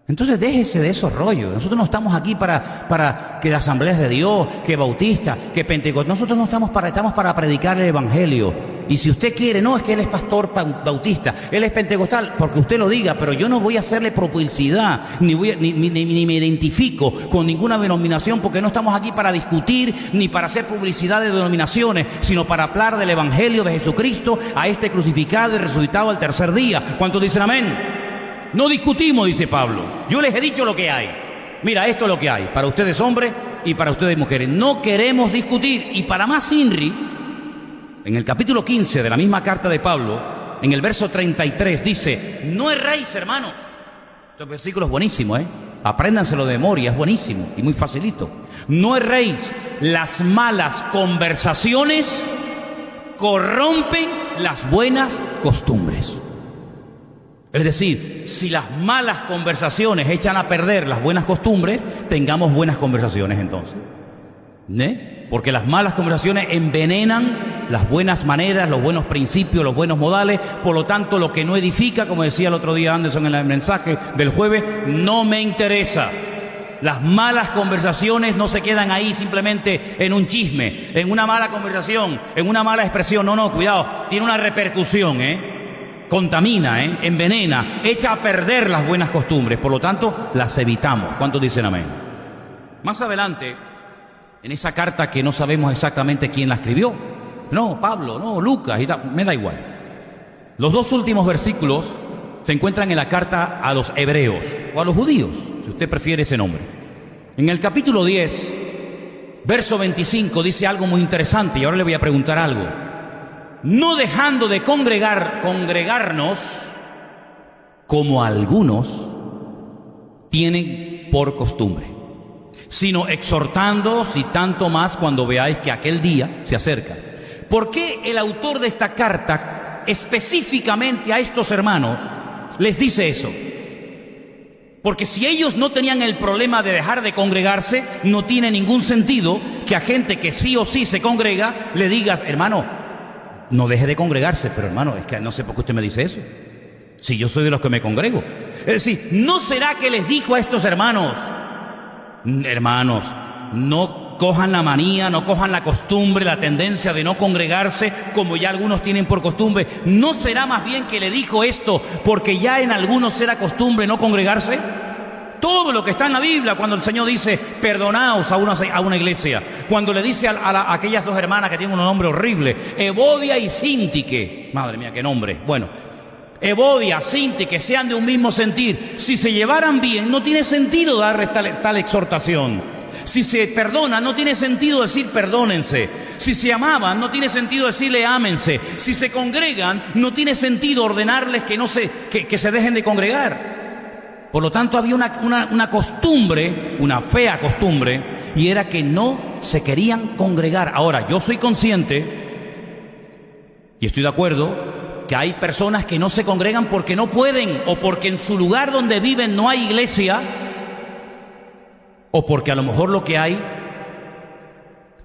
Entonces déjese de esos rollos. Nosotros no estamos aquí para que las asambleas de Dios, que bautista, que pentecostal. Nosotros no estamos para predicar el evangelio. Y si usted quiere, no, es que él es pastor bautista, él es pentecostal, porque usted lo diga, pero yo no voy a hacerle publicidad, ni me identifico con ninguna denominación, porque no estamos aquí para discutir, ni para hacer publicidad de denominaciones, sino para hablar del evangelio de Jesucristo, a este crucificado y resucitado al tercer día. ¿Cuántos dicen amén? No discutimos, dice Pablo. Yo les he dicho lo que hay. Mira, esto es lo que hay, para ustedes hombres y para ustedes mujeres. No queremos discutir. Y para más INRI, en el capítulo 15 de la misma carta de Pablo, en el verso 33, dice, no erréis, hermanos. Este versículo es buenísimo, apréndanselo de memoria, es buenísimo y muy facilito. No erréis, las malas conversaciones corrompen las buenas costumbres. Es decir, si las malas conversaciones echan a perder las buenas costumbres, tengamos buenas conversaciones entonces. Porque las malas conversaciones envenenan las buenas maneras, los buenos principios, los buenos modales. Por lo tanto, lo que no edifica, como decía el otro día Anderson en el mensaje del jueves, no me interesa. Las malas conversaciones no se quedan ahí simplemente en un chisme, en una mala conversación, en una mala expresión. No, cuidado, tiene una repercusión, contamina, envenena, echa a perder las buenas costumbres. Por lo tanto, las evitamos. ¿Cuántos dicen amén? Más adelante, en esa carta que no sabemos exactamente quién la escribió, no, Pablo, no, Lucas, me da igual. Los dos últimos versículos se encuentran en la carta a los hebreos, o a los judíos, si usted prefiere ese nombre. En el capítulo 10, verso 25, dice algo muy interesante, y ahora le voy a preguntar algo. No dejando de congregarnos, como algunos tienen por costumbre, sino exhortándoos y tanto más cuando veáis que aquel día se acerca. ¿Por qué el autor de esta carta específicamente a estos hermanos les dice eso? Porque si ellos no tenían el problema de dejar de congregarse, no tiene ningún sentido que a gente que sí o sí se congrega le digas, hermano, no deje de congregarse. Pero hermano, es que no sé por qué usted me dice eso, si yo soy de los que me congrego. Es decir, ¿no será que les dijo a estos hermanos, hermanos, no cojan la manía, no cojan la costumbre, la tendencia de no congregarse como ya algunos tienen por costumbre? ¿No será más bien que le dijo esto porque ya en algunos era costumbre no congregarse? Todo lo que está en la Biblia, cuando el Señor dice, perdonaos a una iglesia, cuando le dice a aquellas dos hermanas que tienen un nombre horrible, Evodia y Síntique, madre mía, qué nombre, bueno, Evodia, Síntique, sean de un mismo sentir. Si se llevaran bien, no tiene sentido darles tal exhortación. Si se perdonan, no tiene sentido decir perdónense. Si se amaban, no tiene sentido decirle ámense. Si se congregan, no tiene sentido ordenarles que se dejen de congregar. Por lo tanto, había una costumbre, una fea costumbre, y era que no se querían congregar. Ahora, yo soy consciente, y estoy de acuerdo, que hay personas que no se congregan porque no pueden, o porque en su lugar donde viven no hay iglesia, o porque a lo mejor lo que hay,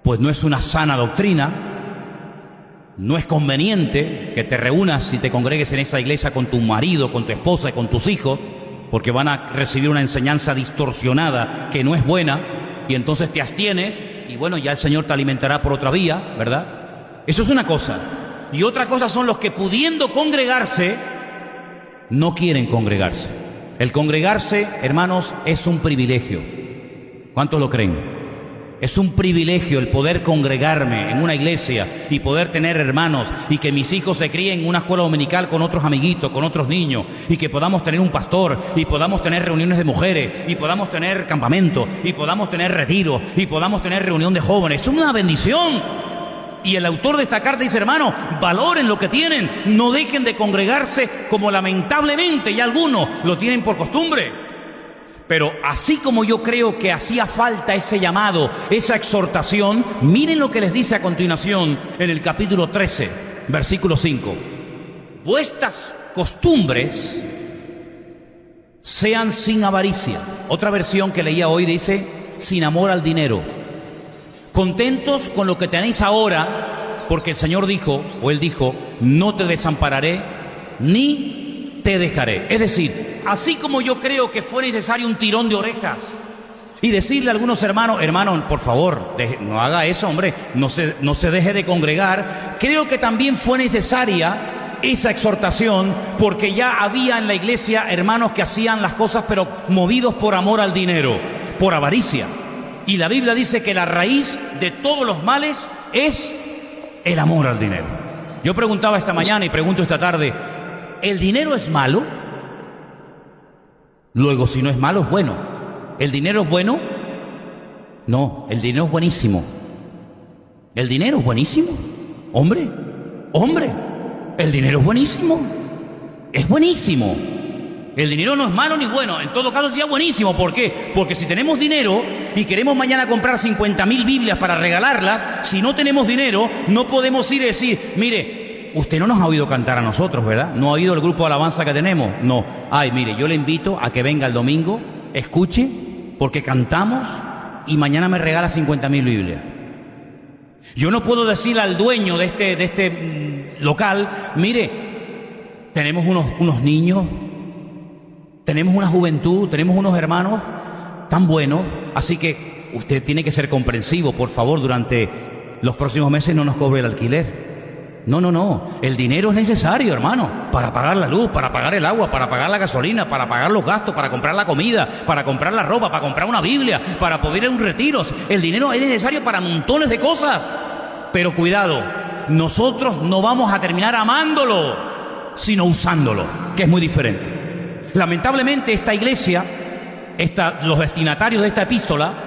pues no es una sana doctrina, no es conveniente que te reúnas y te congregues en esa iglesia con tu marido, con tu esposa y con tus hijos, porque van a recibir una enseñanza distorsionada que no es buena, y entonces te abstienes y bueno, ya el Señor te alimentará por otra vía, ¿verdad? Eso es una cosa. Y otra cosa son los que pudiendo congregarse, no quieren congregarse. El congregarse, hermanos, es un privilegio. ¿Cuántos lo creen? Es un privilegio el poder congregarme en una iglesia y poder tener hermanos y que mis hijos se críen en una escuela dominical con otros amiguitos, con otros niños, y que podamos tener un pastor y podamos tener reuniones de mujeres y podamos tener campamento y podamos tener retiro y podamos tener reunión de jóvenes. Es una bendición. Y el autor de esta carta dice, hermano, valoren lo que tienen, no dejen de congregarse como lamentablemente ya algunos lo tienen por costumbre. Pero así como yo creo que hacía falta ese llamado, esa exhortación, miren lo que les dice a continuación en el capítulo 13, versículo 5. Vuestras costumbres sean sin avaricia. Otra versión que leía hoy dice, sin amor al dinero. Contentos con lo que tenéis ahora, porque el Señor dijo, o Él dijo, no te desampararé, ni te dejaré. Es decir, así como yo creo que fue necesario un tirón de orejas y decirle a algunos hermanos, hermano, por favor, no haga eso, hombre, no se deje de congregar, creo que también fue necesaria esa exhortación, porque ya había en la iglesia hermanos que hacían las cosas pero movidos por amor al dinero, por avaricia. Y la Biblia dice que la raíz de todos los males es el amor al dinero. Yo preguntaba esta mañana y pregunto esta tarde, ¿el dinero es malo? Luego, si no es malo, es bueno. ¿El dinero es bueno? No, el dinero es buenísimo. ¿El dinero es buenísimo? Hombre, el dinero es buenísimo. Es buenísimo. El dinero no es malo ni bueno, en todo caso sería buenísimo. ¿Por qué? Porque si tenemos dinero y queremos mañana comprar 50.000 Biblias para regalarlas, si no tenemos dinero, no podemos ir y decir, mire, usted no nos ha oído cantar a nosotros, ¿verdad? ¿No ha oído el grupo de alabanza que tenemos? No. Ay, mire, yo le invito a que venga el domingo, escuche, porque cantamos y mañana me regala 50.000 Biblias. Yo no puedo decirle al dueño de este local, mire, tenemos unos niños, tenemos una juventud, tenemos unos hermanos tan buenos, así que usted tiene que ser comprensivo, por favor, durante los próximos meses no nos cobre el alquiler. No, el dinero es necesario, hermano, para pagar la luz, para pagar el agua, para pagar la gasolina, para pagar los gastos, para comprar la comida, para comprar la ropa, para comprar una Biblia, para poder ir a un retiro. El dinero es necesario para montones de cosas. Pero cuidado, nosotros no vamos a terminar amándolo, sino usándolo, que es muy diferente. Lamentablemente esta iglesia, los destinatarios de esta epístola,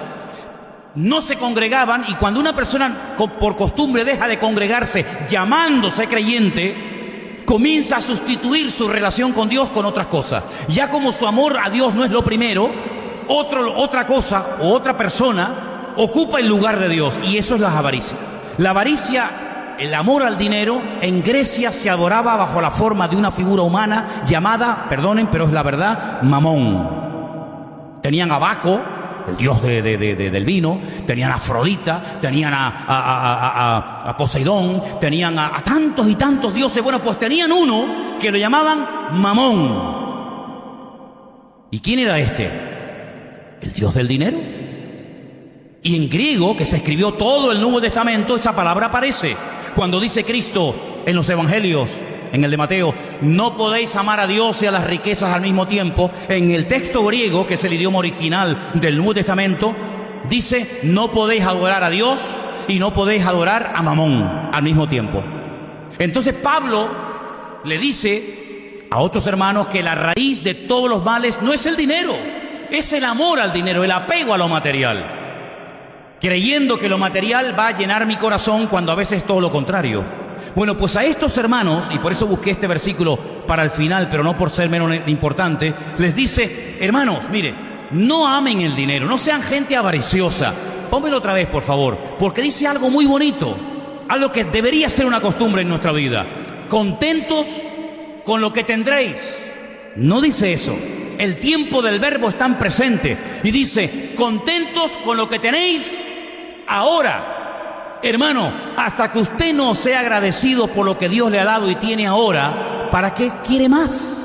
no se congregaban, y cuando una persona por costumbre deja de congregarse llamándose creyente, comienza a sustituir su relación con Dios con otras cosas. Ya como su amor a Dios no es lo primero, otra cosa o otra persona ocupa el lugar de Dios, y eso es la avaricia. La avaricia, el amor al dinero, en Grecia se adoraba bajo la forma de una figura humana llamada, perdonen, pero es la verdad, Mamón. Tenían a Baco, el dios del vino, tenían a Afrodita, tenían a Poseidón, tenían a tantos y tantos dioses. Bueno, pues tenían uno que lo llamaban Mamón. ¿Y quién era este? El dios del dinero. Y en griego, que se escribió todo el Nuevo Testamento, esa palabra aparece. Cuando dice Cristo en los evangelios, en el de Mateo, no podéis amar a Dios y a las riquezas al mismo tiempo. En el texto griego, que es el idioma original del Nuevo Testamento, dice, no podéis adorar a Dios y no podéis adorar a Mamón al mismo tiempo. Entonces Pablo le dice a otros hermanos que la raíz de todos los males no es el dinero, es el amor al dinero, el apego a lo material. Creyendo que lo material va a llenar mi corazón cuando a veces es todo lo contrario. Bueno, pues a estos hermanos, y por eso busqué este versículo para el final, pero no por ser menos importante, les dice, hermanos, mire, no amen el dinero, no sean gente avariciosa. Pónmelo otra vez, por favor, porque dice algo muy bonito, algo que debería ser una costumbre en nuestra vida. Contentos con lo que tendréis. No dice eso. El tiempo del verbo está en presente y dice, contentos con lo que tenéis ahora. Hermano, hasta que usted no sea agradecido por lo que Dios le ha dado y tiene ahora, ¿para qué quiere más?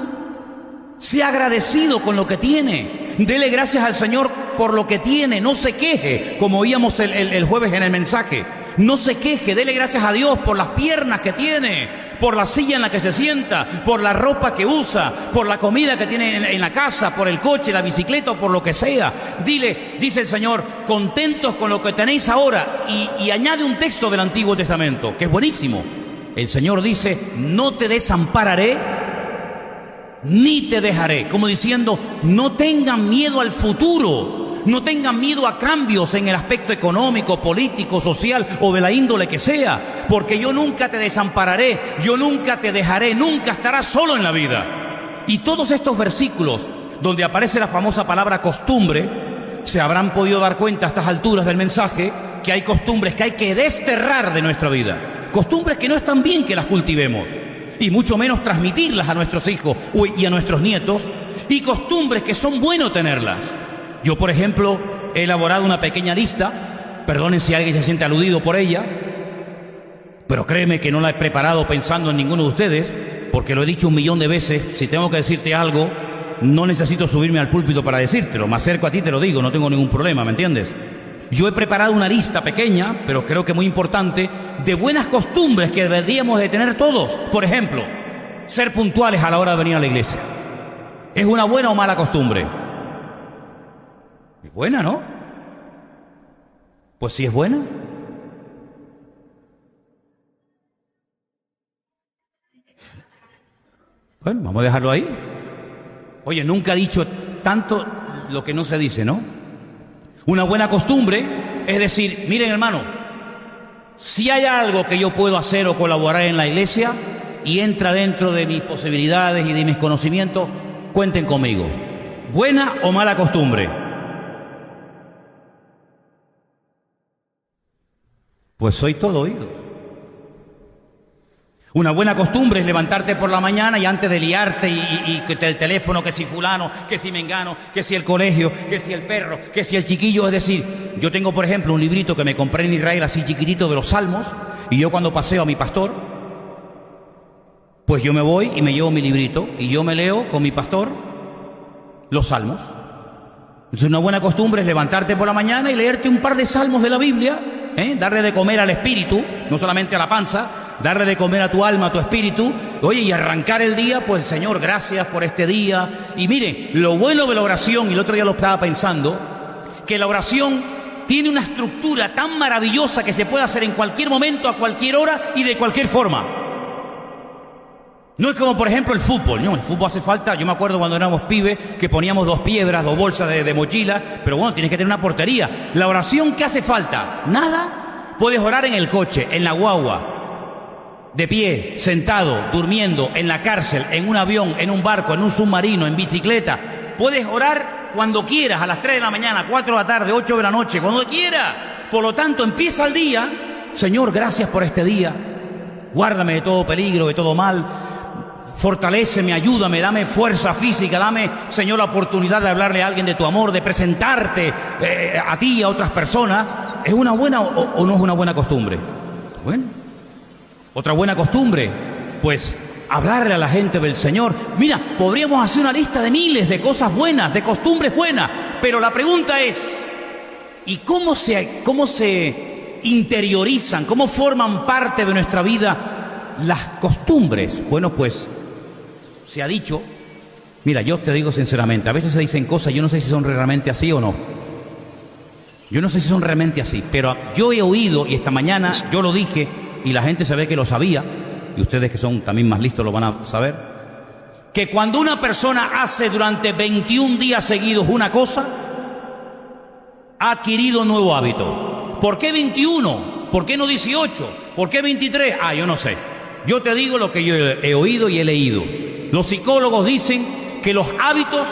Sea agradecido con lo que tiene. Dele gracias al Señor por lo que tiene, no se queje, como oíamos el jueves en el mensaje. No se queje, dele gracias a Dios por las piernas que tiene, por la silla en la que se sienta, por la ropa que usa, por la comida que tiene en la casa, por el coche, la bicicleta o por lo que sea. Dice el Señor, contentos con lo que tenéis ahora. Y añade un texto del Antiguo Testamento, que es buenísimo. El Señor dice, no te desampararé, ni te dejaré. Como diciendo, no tengan miedo al futuro. No tengan miedo a cambios en el aspecto económico, político, social o de la índole que sea, porque yo nunca te desampararé, yo nunca te dejaré, nunca estarás solo en la vida. Y todos estos versículos donde aparece la famosa palabra costumbre, se habrán podido dar cuenta a estas alturas del mensaje que hay costumbres que hay que desterrar de nuestra vida, costumbres que no están bien que las cultivemos, y mucho menos transmitirlas a nuestros hijos y a nuestros nietos, y costumbres que son buenos tenerlas. Yo, por ejemplo, he elaborado una pequeña lista, perdonen si alguien se siente aludido por ella, pero créeme que no la he preparado pensando en ninguno de ustedes, porque lo he dicho 1.000.000 de veces, si tengo que decirte algo, no necesito subirme al púlpito para decírtelo, me acerco a ti y te lo digo, no tengo ningún problema, ¿me entiendes? Yo he preparado una lista pequeña, pero creo que muy importante, de buenas costumbres que deberíamos de tener todos. Por ejemplo, ser puntuales a la hora de venir a la iglesia. ¿Es una buena o mala costumbre? Es buena, ¿no? Pues sí es buena. Bueno, vamos a dejarlo ahí. Oye, nunca he dicho tanto lo que no se dice, ¿no? Una buena costumbre es decir, miren hermano, si hay algo que yo puedo hacer o colaborar en la iglesia y entra dentro de mis posibilidades y de mis conocimientos, cuenten conmigo. ¿Buena o mala costumbre? Pues soy todo oídos. Una buena costumbre es levantarte por la mañana y antes de liarte y que el teléfono, que si fulano, que si mengano, que si el colegio, que si el perro, que si el chiquillo. Es decir, yo tengo por ejemplo un librito que me compré en Israel así chiquitito de los Salmos, y yo cuando paseo a mi pastor, pues yo me voy y me llevo mi librito y yo me leo con mi pastor los Salmos. Entonces una buena costumbre es levantarte por la mañana y leerte un par de salmos de la Biblia, darle de comer al espíritu, no solamente a la panza, darle de comer a tu alma, a tu espíritu, oye, y arrancar el día, pues Señor, gracias por este día. Y mire, lo bueno de la oración, y el otro día lo estaba pensando, que la oración tiene una estructura tan maravillosa que se puede hacer en cualquier momento, a cualquier hora y de cualquier forma. No es como por ejemplo el fútbol, ¿no? El fútbol hace falta, yo me acuerdo cuando éramos pibes que poníamos 2 piedras, 2 bolsas de mochila, pero bueno, tienes que tener una portería. La oración, ¿qué hace falta? Nada. Puedes orar en el coche, en la guagua, de pie, sentado, durmiendo, en la cárcel, en un avión, en un barco, en un submarino, en bicicleta. Puedes orar cuando quieras, a las 3 de la mañana, 4 de la tarde, 8 de la noche, cuando quieras. Por lo tanto, empieza el día, Señor, gracias por este día, guárdame de todo peligro, de todo mal. Fortaléceme, ayúdame, dame fuerza física, dame, Señor, la oportunidad de hablarle a alguien de tu amor, de presentarte a ti y a otras personas. ¿Es una buena o no es una buena costumbre? Bueno, otra buena costumbre, pues hablarle a la gente del Señor. Mira, podríamos hacer una lista de miles de cosas buenas, de costumbres buenas, pero la pregunta es, ¿y cómo se interiorizan, cómo forman parte de nuestra vida las costumbres? Bueno, pues se ha dicho, mira, yo te digo sinceramente, a veces se dicen cosas, yo no sé si son realmente así o no. Yo no sé si son realmente así, pero yo he oído, y esta mañana yo lo dije, y la gente se ve que lo sabía, y ustedes que son también más listos lo van a saber, que cuando una persona hace durante 21 días seguidos una cosa, ha adquirido un nuevo hábito. ¿Por qué 21? ¿Por qué no 18? ¿Por qué 23? Ah, yo no sé. Yo te digo lo que yo he oído y he leído. Los psicólogos dicen que los hábitos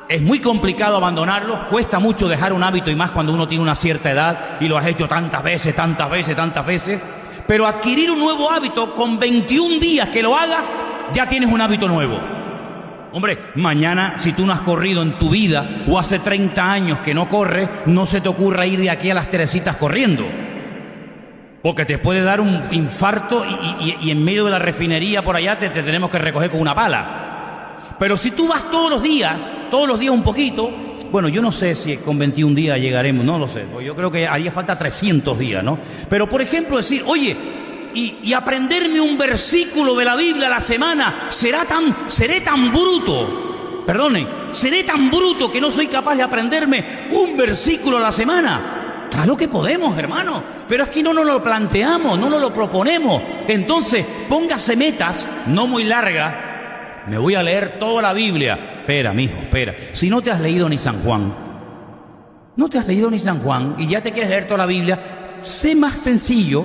es muy complicado abandonarlos, cuesta mucho dejar un hábito y más cuando uno tiene una cierta edad y lo has hecho tantas veces, pero adquirir un nuevo hábito con 21 días que lo hagas, ya tienes un hábito nuevo. Hombre, mañana si tú no has corrido en tu vida o hace 30 años que no corres, no se te ocurra ir de aquí a las Teresitas corriendo. Porque te puede dar un infarto y en medio de la refinería por allá te tenemos que recoger con una pala. Pero si tú vas todos los días un poquito, Bueno, yo no sé si con 21 días llegaremos, no lo sé. Yo creo que haría falta 300 días, ¿no? Pero, por ejemplo, decir, oye, y aprenderme un versículo de la Biblia a la semana, seré tan bruto, perdonen, seré tan bruto que no soy capaz de aprenderme un versículo a la semana. Claro que podemos, hermano, pero es que no nos lo planteamos, no nos lo proponemos. Entonces, póngase metas, no muy largas. Me voy a leer toda la Biblia. Espera, mijo, espera. Si no te has leído ni San Juan, no te has leído ni San Juan y ya te quieres leer toda la Biblia, sé más sencillo,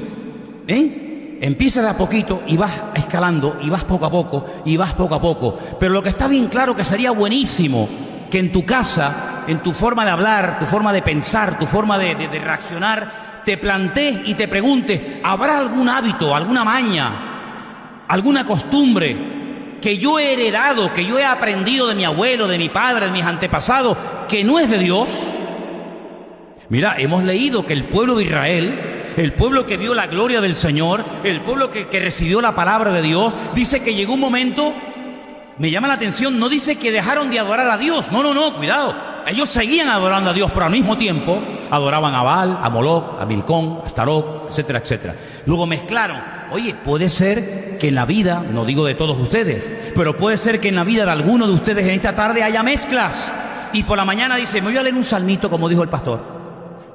Empieza de a poquito y vas escalando y vas poco a poco y vas poco a poco. Pero lo que está bien claro que sería buenísimo que en tu casa, en tu forma de hablar, tu forma de pensar, tu forma de reaccionar, te plantees y te preguntes, ¿habrá algún hábito, alguna maña, alguna costumbre que yo he heredado, que yo he aprendido de mi abuelo, de mi padre, de mis antepasados, que no es de Dios? Mira, hemos leído que el pueblo de Israel, el pueblo que vio la gloria del Señor, el pueblo que recibió la palabra de Dios, dice que llegó un momento, me llama la atención, no dice que dejaron de adorar a Dios, no, cuidado, ellos seguían adorando a Dios, pero al mismo tiempo adoraban a Baal, a Moloc, a Milcón, a Astarot, etcétera, etcétera. Luego mezclaron. Oye, puede ser que en la vida, no digo de todos ustedes, pero puede ser que en la vida de alguno de ustedes en esta tarde haya mezclas, y por la mañana dice, me voy a leer un salmito como dijo el pastor.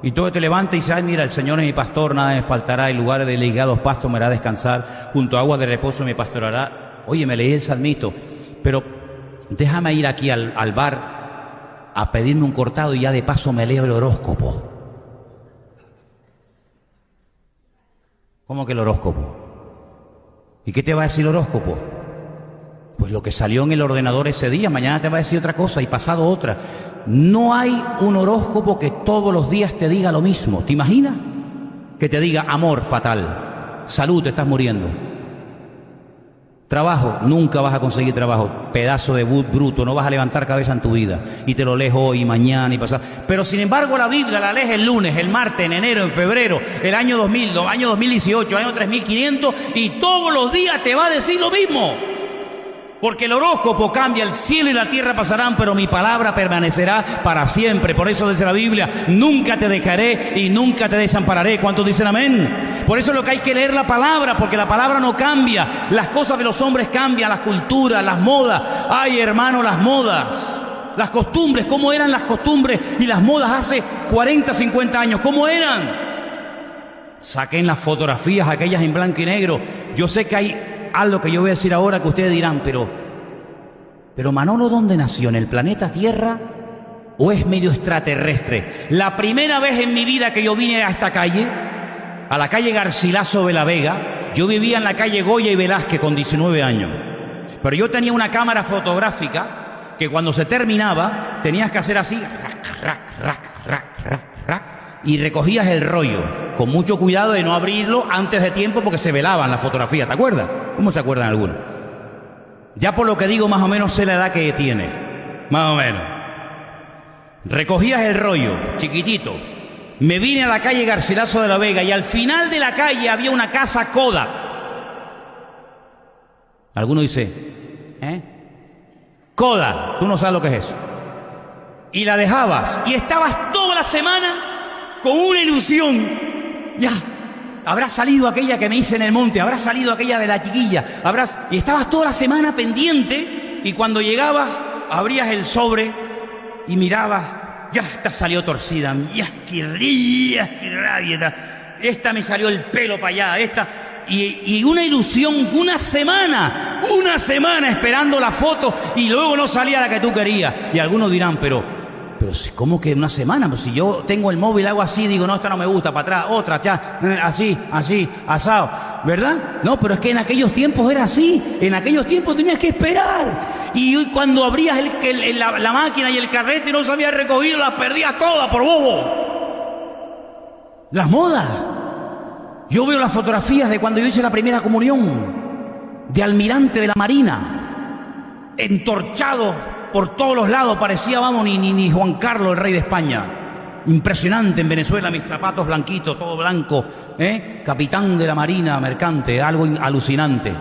Y todo te levanta y dice, ay, mira, el Señor es mi pastor, nada me faltará, en lugares de ligados pastos me hará descansar, junto a aguas de reposo me pastorará. Oye, me leí el salmito, pero déjame ir aquí al bar a pedirme un cortado y ya de paso me leo el horóscopo. ¿Cómo que el horóscopo? ¿Y qué te va a decir el horóscopo? Pues lo que salió en el ordenador ese día, mañana te va a decir otra cosa y pasado otra. No hay un horóscopo que todos los días te diga lo mismo. ¿Te imaginas? Que te diga amor fatal, salud, te estás muriendo, trabajo, nunca vas a conseguir trabajo, pedazo de bruto, no vas a levantar cabeza en tu vida, y te lo lees hoy, mañana y pasado. Pero sin embargo la Biblia la lees el lunes, el martes, en enero, en febrero, el año 2000, año 2018, año 3500, y todos los días te va a decir lo mismo. Porque el horóscopo cambia, el cielo y la tierra pasarán, pero mi palabra permanecerá para siempre. Por eso dice la Biblia, nunca te dejaré y nunca te desampararé. ¿Cuántos dicen amén? Por eso es lo que hay que leer la palabra, porque la palabra no cambia. Las cosas de los hombres cambian, las culturas, las modas. Ay, hermano, las modas, las costumbres, ¿cómo eran las costumbres y las modas hace 40, 50 años? ¿Cómo eran? Saquen las fotografías, aquellas en blanco y negro. Yo sé que hay algo que yo voy a decir ahora que ustedes dirán, pero Manolo, ¿dónde nació? ¿En el planeta Tierra o es medio extraterrestre? La primera vez en mi vida que yo vine a esta calle, a la calle Garcilaso de la Vega, yo vivía en la calle Goya y Velázquez con 19 años, pero yo tenía una cámara fotográfica que cuando se terminaba tenías que hacer así, y recogías el rollo, con mucho cuidado de no abrirlo antes de tiempo porque se velaban las fotografías, ¿te acuerdas? ¿Cómo se acuerdan algunos? Ya por lo que digo, más o menos sé la edad que tiene, más o menos. Recogías el rollo, chiquitito. Me vine a la calle Garcilaso de la Vega y al final de la calle había una casa Kodak. Alguno dice, Kodak, tú no sabes lo que es eso. Y la dejabas y estabas toda la semana con una ilusión. Ya, habrá salido aquella que me hice en el monte, habrá salido aquella de la chiquilla, y estabas toda la semana pendiente, y cuando llegabas, abrías el sobre y mirabas, ya, esta salió torcida, ya, qué rabia, esta me salió el pelo para allá, esta, y una ilusión, una semana esperando la foto, y luego no salía la que tú querías. Y algunos dirán, pero ¿cómo que una semana? Pues si yo tengo el móvil, hago así, digo, no, esta no me gusta, para atrás, otra, ya, así, asado, ¿verdad? No, pero es que en aquellos tiempos era así, en aquellos tiempos tenías que esperar. Y cuando abrías la máquina y el carrete no se había recogido, las perdías todas por bobo. Las modas. Yo veo las fotografías de cuando yo hice la primera comunión, de almirante de la Marina, entorchado por todos los lados, parecía, vamos, ni Juan Carlos, el rey de España. Impresionante en Venezuela, mis zapatos blanquitos, todo blanco, capitán de la Marina mercante, algo alucinante.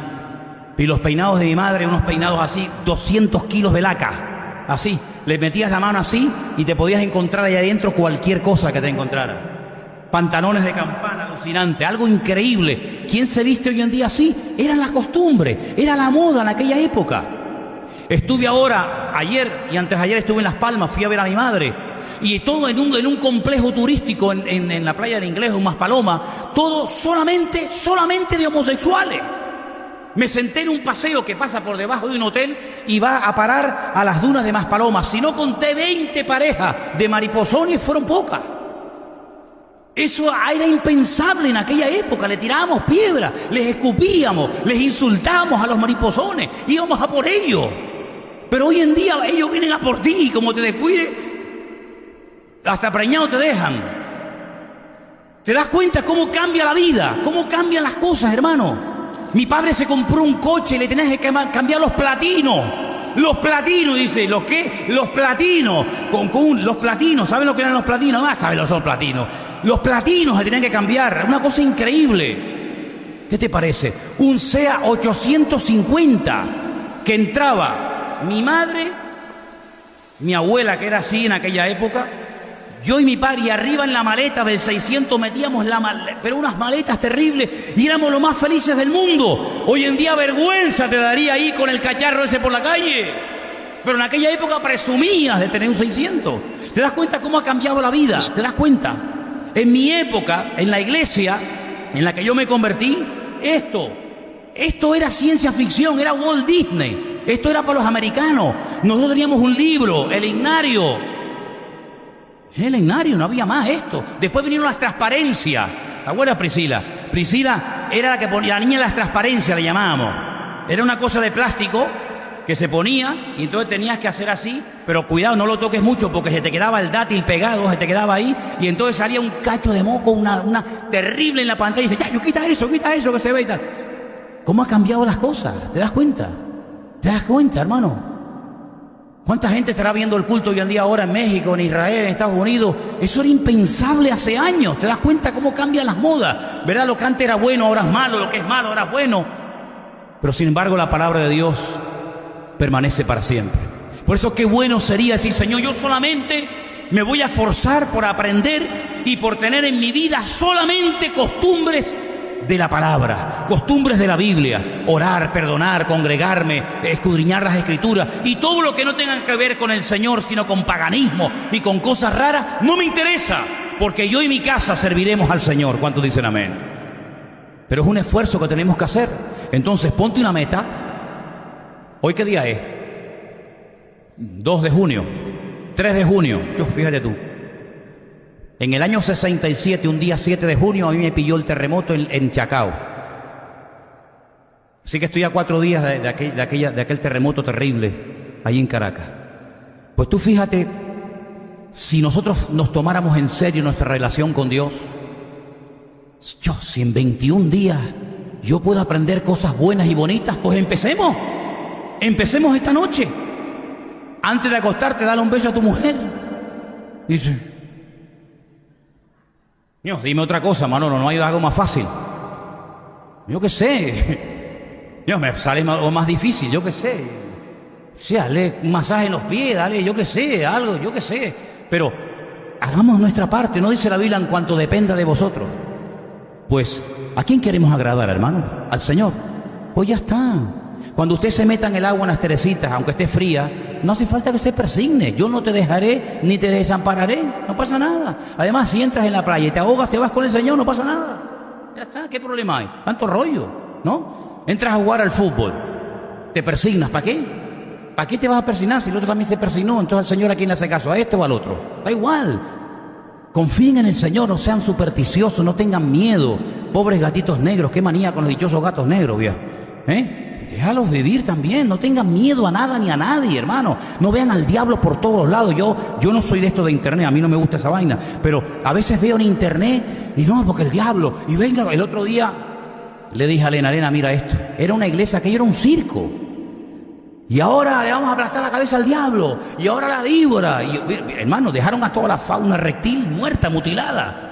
Y los peinados de mi madre, unos peinados así, 200 kilos de laca, así, le metías la mano así y te podías encontrar ahí adentro cualquier cosa que te encontrara. Pantalones de campana, alucinante, algo increíble. ¿Quién se viste hoy en día así? Era la costumbre, era la moda en aquella época. Estuve ahora, ayer y antes de ayer estuve en Las Palmas, fui a ver a mi madre. Y todo en un complejo turístico en la playa del Inglés, en Maspaloma, todo solamente de homosexuales. Me senté en un paseo que pasa por debajo de un hotel y va a parar a las dunas de Maspaloma. Si no conté 20 parejas de mariposones, fueron pocas. Eso era impensable en aquella época. Le tirábamos piedras, les escupíamos, les insultábamos a los mariposones, íbamos a por ellos. Pero hoy en día ellos vienen a por ti y como te descuides, hasta preñado te dejan. ¿Te das cuenta cómo cambia la vida? ¿Cómo cambian las cosas, hermano? Mi padre se compró un coche y le tenías que cambiar los platinos. Los platinos, dice. ¿Los qué? Los platinos. Los platinos. ¿Saben lo que eran los platinos? Ah, saben lo que son platinos. Los platinos se tenían que cambiar. Una cosa increíble. ¿Qué te parece? Un SEA 850 que entraba mi madre, mi abuela, que era así en aquella época, yo y mi padre, y arriba en la maleta del 600 metíamos pero unas maletas terribles, y éramos los más felices del mundo. Hoy en día vergüenza te daría ahí con el cacharro ese por la calle, pero en aquella época presumías de tener un 600. ¿Te das cuenta cómo ha cambiado la vida? ¿Te das cuenta? En mi época, en la iglesia en la que yo me convertí, esto era ciencia ficción, era Walt Disney, esto era para los americanos. Nosotros teníamos un libro, el Himnario, no había más esto. Después vinieron las transparencias. ¿La abuela Priscila? Priscila era la que ponía, la niña de las transparencias le llamábamos. Era una cosa de plástico que se ponía y entonces tenías que hacer así, pero cuidado, no lo toques mucho porque se te quedaba el dátil pegado, se te quedaba ahí y entonces salía un cacho de moco, una terrible en la pantalla y dice, ya, yo quita eso que se ve y tal. ¿Cómo ha cambiado las cosas? ¿Te das cuenta? ¿Te das cuenta, hermano? ¿Cuánta gente estará viendo el culto hoy en día ahora en México, en Israel, en Estados Unidos? Eso era impensable hace años. ¿Te das cuenta cómo cambian las modas? ¿Verdad? Lo que antes era bueno, ahora es malo. Lo que es malo, ahora es bueno. Pero sin embargo, la palabra de Dios permanece para siempre. Por eso qué bueno sería decir, Señor, yo solamente me voy a esforzar por aprender y por tener en mi vida solamente costumbres de la palabra, costumbres de la Biblia, orar, perdonar, congregarme, escudriñar las escrituras y todo lo que no tenga que ver con el Señor, sino con paganismo y con cosas raras, no me interesa, porque yo y mi casa serviremos al Señor. ¿Cuántos dicen amén? Pero es un esfuerzo que tenemos que hacer. Entonces ponte una meta. ¿Hoy qué día es? 2 de junio, 3 de junio, fíjate tú. En el año 67, un día 7 de junio, a mí me pilló el terremoto en Chacao. Así que estoy a 4 días de aquel terremoto terrible ahí en Caracas. Pues tú fíjate, si nosotros nos tomáramos en serio nuestra relación con Dios, si en 21 días yo puedo aprender cosas buenas y bonitas, pues empecemos esta noche. Antes de acostarte, dale un beso a tu mujer. Dice, Dios, dime otra cosa, Manolo, no hay algo más fácil. Yo qué sé. Dios, me sale algo más difícil, yo qué sé. Sí, dale un masaje en los pies, dale, yo qué sé, algo, yo qué sé. Pero hagamos nuestra parte, no dice la Biblia en cuanto dependa de vosotros. Pues, ¿a quién queremos agradar, hermano? Al Señor. Pues ya está. Cuando usted se meta en el agua en las teresitas, aunque esté fría, no hace falta que se persigne. Yo no te dejaré ni te desampararé. No pasa nada. Además, si entras en la playa y te ahogas, te vas con el Señor, no pasa nada. Ya está, ¿qué problema hay? Tanto rollo, ¿no? Entras a jugar al fútbol, te persignas, ¿para qué? ¿Para qué te vas a persignar si el otro también se persignó? Entonces el Señor, ¿a quién le hace caso? ¿A este o al otro? Da igual. Confíen en el Señor, no sean supersticiosos, no tengan miedo. Pobres gatitos negros, qué manía con los dichosos gatos negros, viejo. Déjalos vivir también, no tengan miedo a nada ni a nadie, hermano. No vean al diablo por todos lados. Yo no soy de esto de internet, a mí no me gusta esa vaina. Pero a veces veo en internet y no, porque el diablo. Y venga, el otro día le dije a Elena, mira esto. Era una iglesia, aquello era un circo. Y ahora le vamos a aplastar la cabeza al diablo. Y ahora la víbora. Y, hermano, dejaron a toda la fauna reptil muerta, mutilada.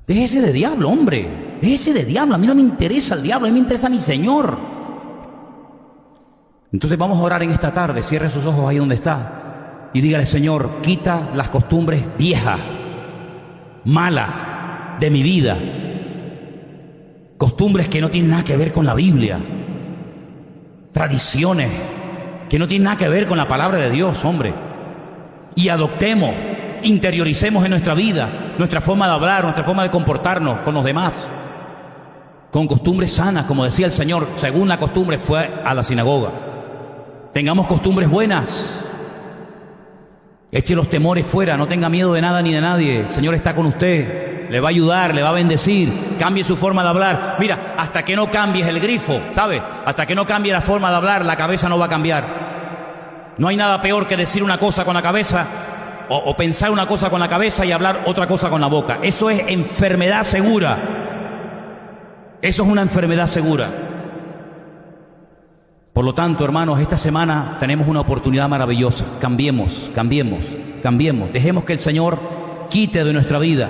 Déjese de diablo, hombre. Déjese de diablo. A mí no me interesa el diablo, a mí me interesa mi Señor. Entonces vamos a orar en esta tarde. Cierre sus ojos ahí donde está y dígale: Señor, quita las costumbres viejas, malas de mi vida, costumbres que no tienen nada que ver con la Biblia, tradiciones que no tienen nada que ver con la palabra de Dios, hombre. Y adoptemos, interioricemos en nuestra vida, nuestra forma de hablar, nuestra forma de comportarnos con los demás, con costumbres sanas, como decía el Señor, según la costumbre fue a la sinagoga. Tengamos costumbres buenas. Eche los temores fuera, no tenga miedo de nada ni de nadie. El Señor está con usted, le va a ayudar, le va a bendecir. Cambie su forma de hablar. Mira, hasta que no cambies el grifo, ¿sabe? Hasta que no cambie la forma de hablar, la cabeza no va a cambiar. No hay nada peor que decir una cosa con la cabeza o pensar una cosa con la cabeza y hablar otra cosa con la boca. Eso es enfermedad segura. Eso es una enfermedad segura. Por lo tanto, hermanos, esta semana tenemos una oportunidad maravillosa. Cambiemos. Dejemos que el Señor quite de nuestra vida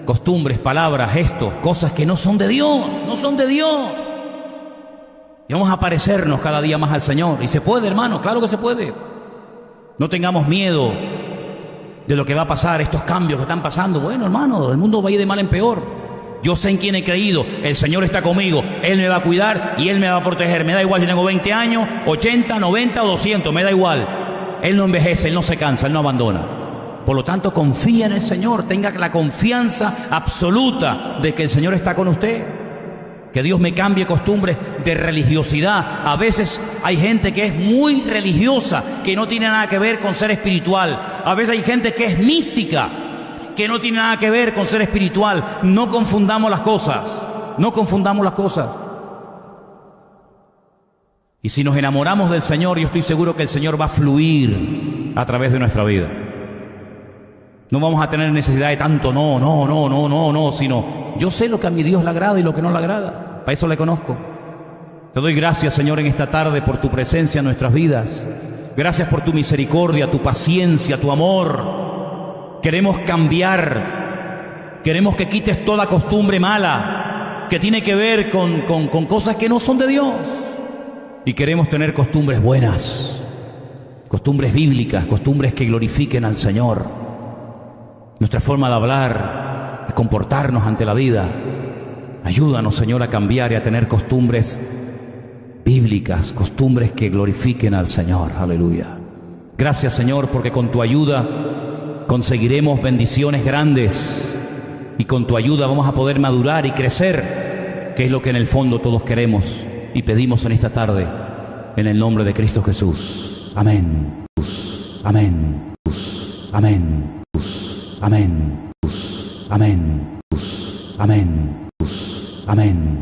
costumbres, palabras, gestos, cosas que no son de Dios, Y vamos a parecernos cada día más al Señor. Y se puede, hermano, claro que se puede. No tengamos miedo de lo que va a pasar, estos cambios que están pasando. Bueno, hermano, el mundo va a ir de mal en peor. Yo sé en quién he creído, el Señor está conmigo, Él me va a cuidar y Él me va a proteger. Me da igual si tengo 20 años, 80, 90 o 200, me da igual. Él no envejece, Él no se cansa, Él no abandona. Por lo tanto, confía en el Señor, tenga la confianza absoluta de que el Señor está con usted. Que Dios me cambie costumbres de religiosidad. A veces hay gente que es muy religiosa, que no tiene nada que ver con ser espiritual. A veces hay gente que es mística, que no tiene nada que ver con ser espiritual. No confundamos las cosas. Y si nos enamoramos del Señor, yo estoy seguro que el Señor va a fluir a través de nuestra vida. No vamos a tener necesidad de tanto no, sino yo sé lo que a mi Dios le agrada y lo que no le agrada. Para eso le conozco. Te doy gracias, Señor, en esta tarde por tu presencia en nuestras vidas. Gracias por tu misericordia, tu paciencia, tu amor. Queremos cambiar. Queremos que quites toda costumbre mala que tiene que ver con cosas que no son de Dios. Y queremos tener costumbres buenas, costumbres bíblicas, costumbres que glorifiquen al Señor. Nuestra forma de hablar, de comportarnos ante la vida. Ayúdanos, Señor, a cambiar y a tener costumbres bíblicas, costumbres que glorifiquen al Señor. Aleluya. Gracias, Señor, porque con tu ayuda conseguiremos bendiciones grandes y con tu ayuda vamos a poder madurar y crecer, que es lo que en el fondo todos queremos y pedimos en esta tarde, en el nombre de Cristo Jesús. Amén. Amén. Amén. Amén. Amén. Amén. Amén.